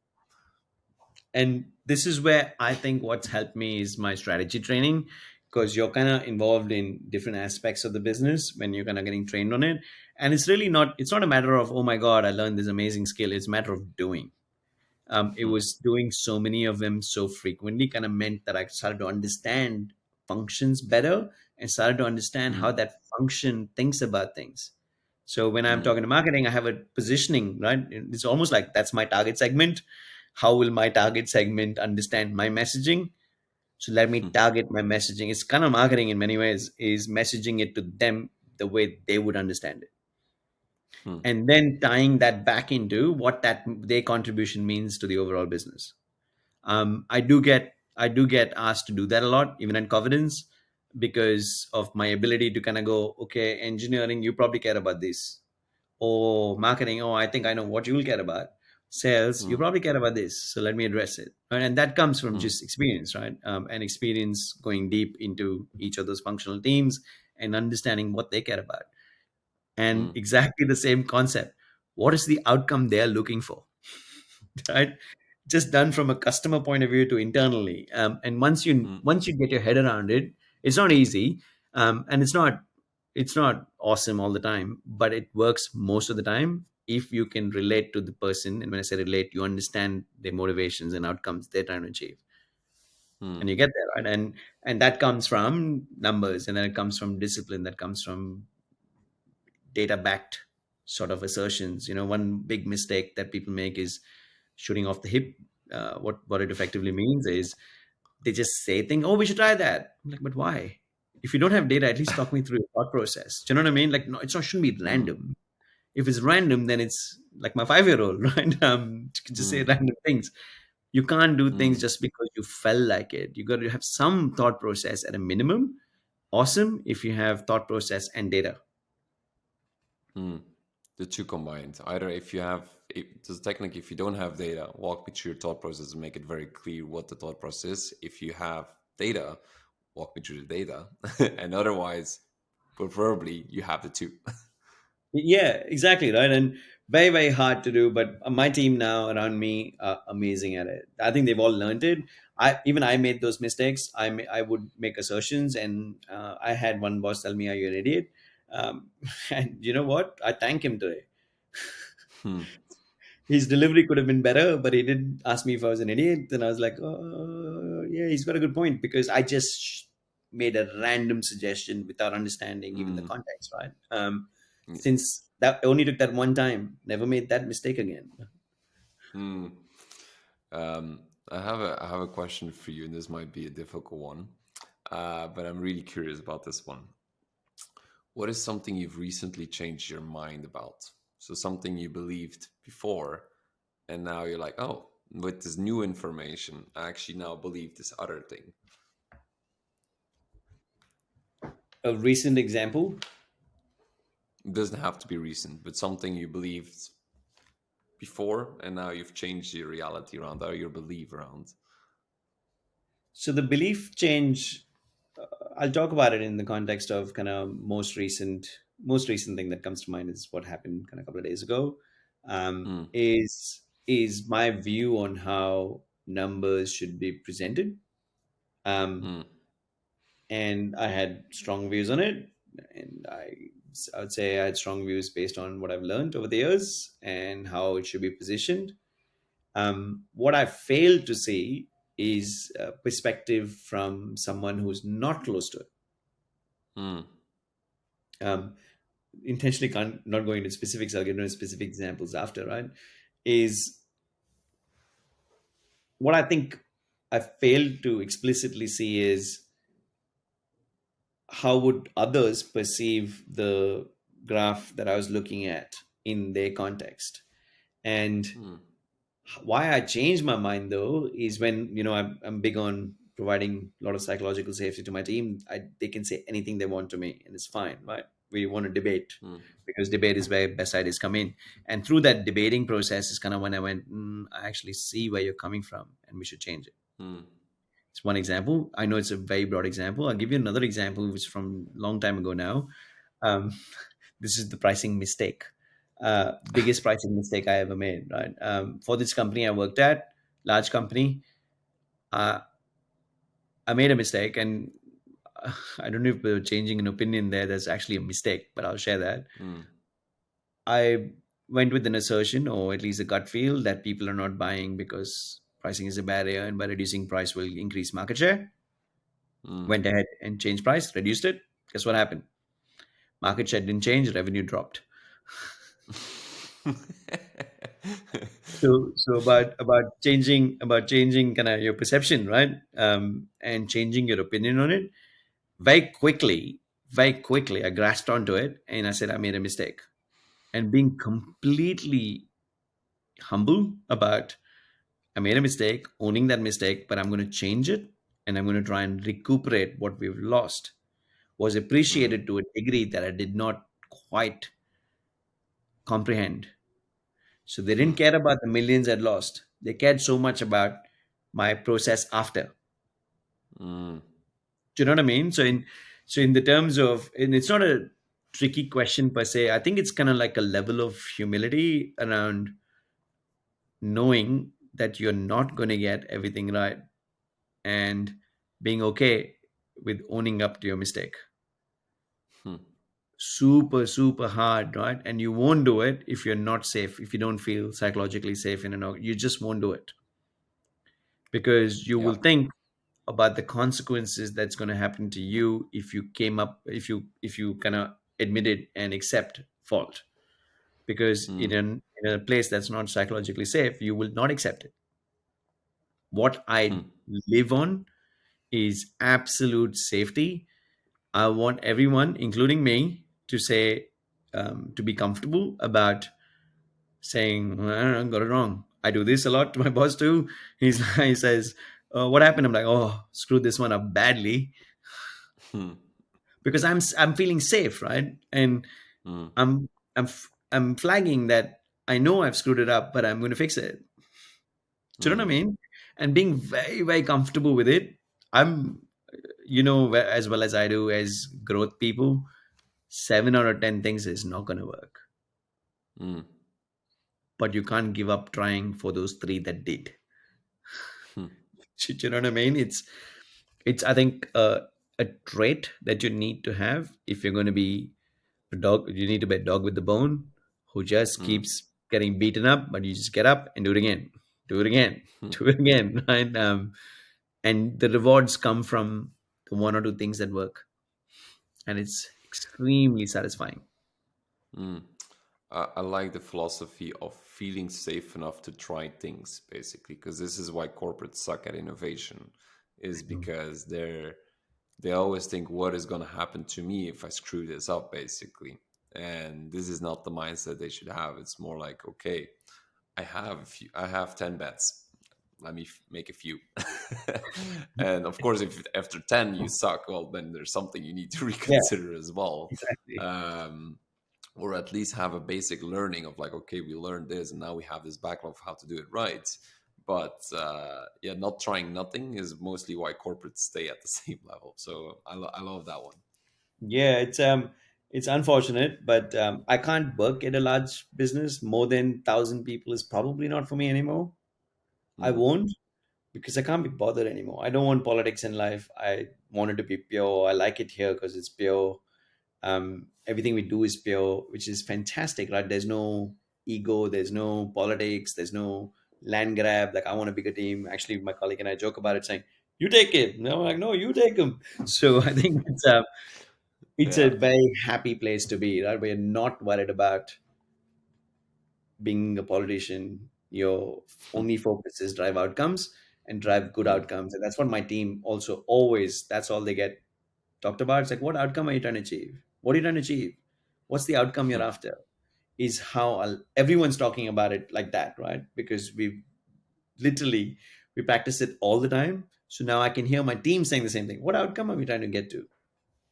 And this is where I think what's helped me is my strategy training, because you're kind of involved in different aspects of the business when you're kind of getting trained on it. And it's not a matter of, oh my God, I learned this amazing skill. It's a matter of doing. It Hmm. was doing so many of them so frequently kind of meant that I started to understand functions better and started to understand Hmm. how that function thinks about things. So when I'm talking Mm, to marketing, I have a positioning, right? It's almost like that's my target segment. How will my target segment understand my messaging? So let me mm, target my messaging. It's kind of marketing in many ways, is messaging it to them the way they would understand it. mm, And then tying that back into what that their contribution means to the overall business. I do get asked to do that a lot, even in Covidence, because of my ability to kind of go, okay, engineering, you probably care about this, or marketing, oh, I think I know what you will care about. Sales, you mm, probably care about this, so let me address it. Right? And that comes from mm, just experience, right? And experience going deep into each of those functional teams and understanding what they care about. And mm, exactly the same concept. What is the outcome they're looking for? Right? Just done from a customer point of view to internally. And once you mm, once you get your head around it, it's not easy, and it's not awesome all the time, but it works most of the time if you can relate to the person. And when I say relate, you understand their motivations and outcomes they're trying to achieve, and mm, you get there, right? And that comes from numbers, and then it comes from discipline, that comes from data backed sort of assertions. One big mistake that people make is shooting off the hip. What it effectively means is they just say things. Oh, we should try that. I'm like, but why? If you don't have data, at least talk me through your thought process. Do you know what I mean? Like, no, it's not shouldn't be mm, random. If it's random, then it's like my 5-year old, right? You can just say mm, random things. You can't do things mm, just because you felt like it. You got to have some thought process at a minimum. Awesome if you have thought process and data. mm. The two combined. Either if you have, just technically, if you don't have data, walk me through your thought process and make it very clear what the thought process is. If you have data, walk me through the data. And otherwise, preferably, you have the two. Yeah, exactly, right. And very, very hard to do. But my team now around me are amazing at it. I think they've all learned it. I made those mistakes. I would make assertions, and I had one boss tell me, "Are you an idiot?" And you know what? I thank him today. Hmm, His delivery could have been better, but he did ask me if I was an idiot. And I was like, oh, yeah, he's got a good point, because I just made a random suggestion without understanding even the hmm, context, right? Since that I only took that one time, never made that mistake again. hmm. I have a question for you, and this might be a difficult one, but I'm really curious about this one. What is something you've recently changed your mind about? So something you believed before, and now you're like, oh, with this new information, I actually now believe this other thing. A recent example. It doesn't have to be recent, but something you believed before, and now you've changed your reality around, or your belief around. So the belief change, I'll talk about it in the context of kind of most recent thing that comes to mind is what happened kind of a couple of days ago. Mm, Is my view on how numbers should be presented. Um, mm, and I had strong views on it, and I would say I had strong views based on what I've learned over the years and how it should be positioned. What I failed to see is a perspective from someone who's not close to it. mm, Um, Intentionally can't not going into specifics. I'll give you specific examples after. Right? Is what I think I failed to explicitly see is how would others perceive the graph that I was looking at in their context. And mm, why I changed my mind though is when I'm big on providing a lot of psychological safety to my team. They can say anything they want to me, and it's fine, right? We want to debate, mm, because debate is where best ideas come in. And through that debating process is kind of when I went, I actually see where you're coming from, and we should change it. mm, It's one example. I know it's a very broad example. I'll give you another example, which is from a long time ago now. Um, this is the pricing mistake. Biggest pricing mistake I ever made. Right, for this company I worked at, large company. Uh, I made a mistake, and I don't know if we're changing an opinion there. That's actually a mistake, but I'll share that. mm, I went with an assertion, or at least a gut feel, that people are not buying because pricing is a barrier, and by reducing price will increase market share. mm, Went ahead and changed price, reduced it. Guess what happened? Market share didn't change, revenue dropped. So about changing kind of your perception, right? And changing your opinion on it very quickly. Very quickly, I grasped onto it and I said I made a mistake. And being completely humble about I made a mistake, owning that mistake, but I'm going to change it and I'm going to try and recuperate what we've lost was Mm, appreciated to a degree that I did not quite comprehend. So they didn't mm, care about the millions I'd lost. They cared so much about my process after. mm, Do you know what I mean? So in the terms of, and it's not a tricky question per se. I think it's kind of like a level of humility around knowing that you're not going to get everything right and being okay with owning up to your mistake. mm, Super, super hard, right? And you won't do it if you're not safe, if you don't feel psychologically safe in an you just won't do it because you yeah. will think about the consequences that's going to happen to you if you came up if you kind of admit it and accept fault because Mm, in a place that's not psychologically safe you will not accept it. What I mm, live on is absolute safety. I want everyone, including me, to say, to be comfortable about saying, "Well, I don't know, got it wrong. I do this a lot to my boss too. He says, what happened? I'm like, oh, screwed this one up badly mm, because I'm feeling safe, right? And mm, I'm flagging that I know I've screwed it up, but I'm going to fix it. Do you know what I mm, mean? And being very, very comfortable with it. I'm, as well as I do as growth people, 7 out of 10 things is not going to work. mm, But you can't give up trying for those three that did. mm, Do you know what I mean? It's I think a trait that you need to have if you're going to be a dog. You need to be a dog with the bone who just mm, keeps getting beaten up, but you just get up and do it again, do it again, mm, do it again, right? And the rewards come from the one or two things that work, and it's extremely satisfying. mm. I like the philosophy of feeling safe enough to try things, basically, because this is why corporates suck at innovation, is because they always think what is going to happen to me if I screw this up, basically. And this is not the mindset they should have. It's more like, okay, I have 10 bets. Let me make a few. And of course, if after 10 you suck, well, then there's something you need to Yeah, reconsider as well. exactly. Um, or at least have a basic learning of like, okay, we learned this and now we have this backlog of how to do it right. But yeah, not trying nothing is mostly why corporates stay at the same level. So I love that one. Yeah, it's unfortunate, but I can't work at a large business. More than 1,000 people is probably not for me anymore. I Mm, won't because I can't be bothered anymore. I don't want politics in life. I want it to be pure. I like it here because it's pure. Everything we do is pure, which is fantastic, right? There's no ego, there's no politics, there's no land grab. Like I want a bigger team. Actually, my colleague and I joke about it, saying, "You take it." No, I'm like, no, you take them. So I think it's a yeah. very happy place to be, right? We're not worried about being a politician. Your only focus is drive outcomes and drive good Mm, outcomes. And that's what my team also always, that's all they get talked about. It's like, what outcome are you trying to achieve? What are you trying to achieve? What's the outcome you're after? Is how everyone's talking about it like that, right? Because literally, we practice it all the time. So now I can hear my team saying the same thing. What outcome are we trying to get to?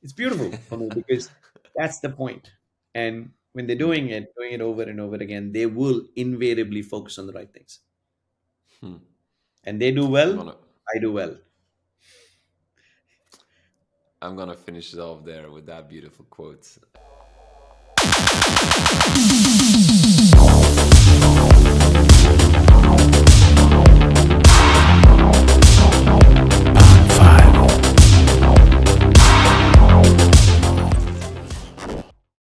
It's beautiful for me because that's the point. And when they're mm, doing it over and over again, they will invariably focus on the right things. mm. And they do I'm well, gonna I do well. I'm gonna finish it off there with that beautiful quote.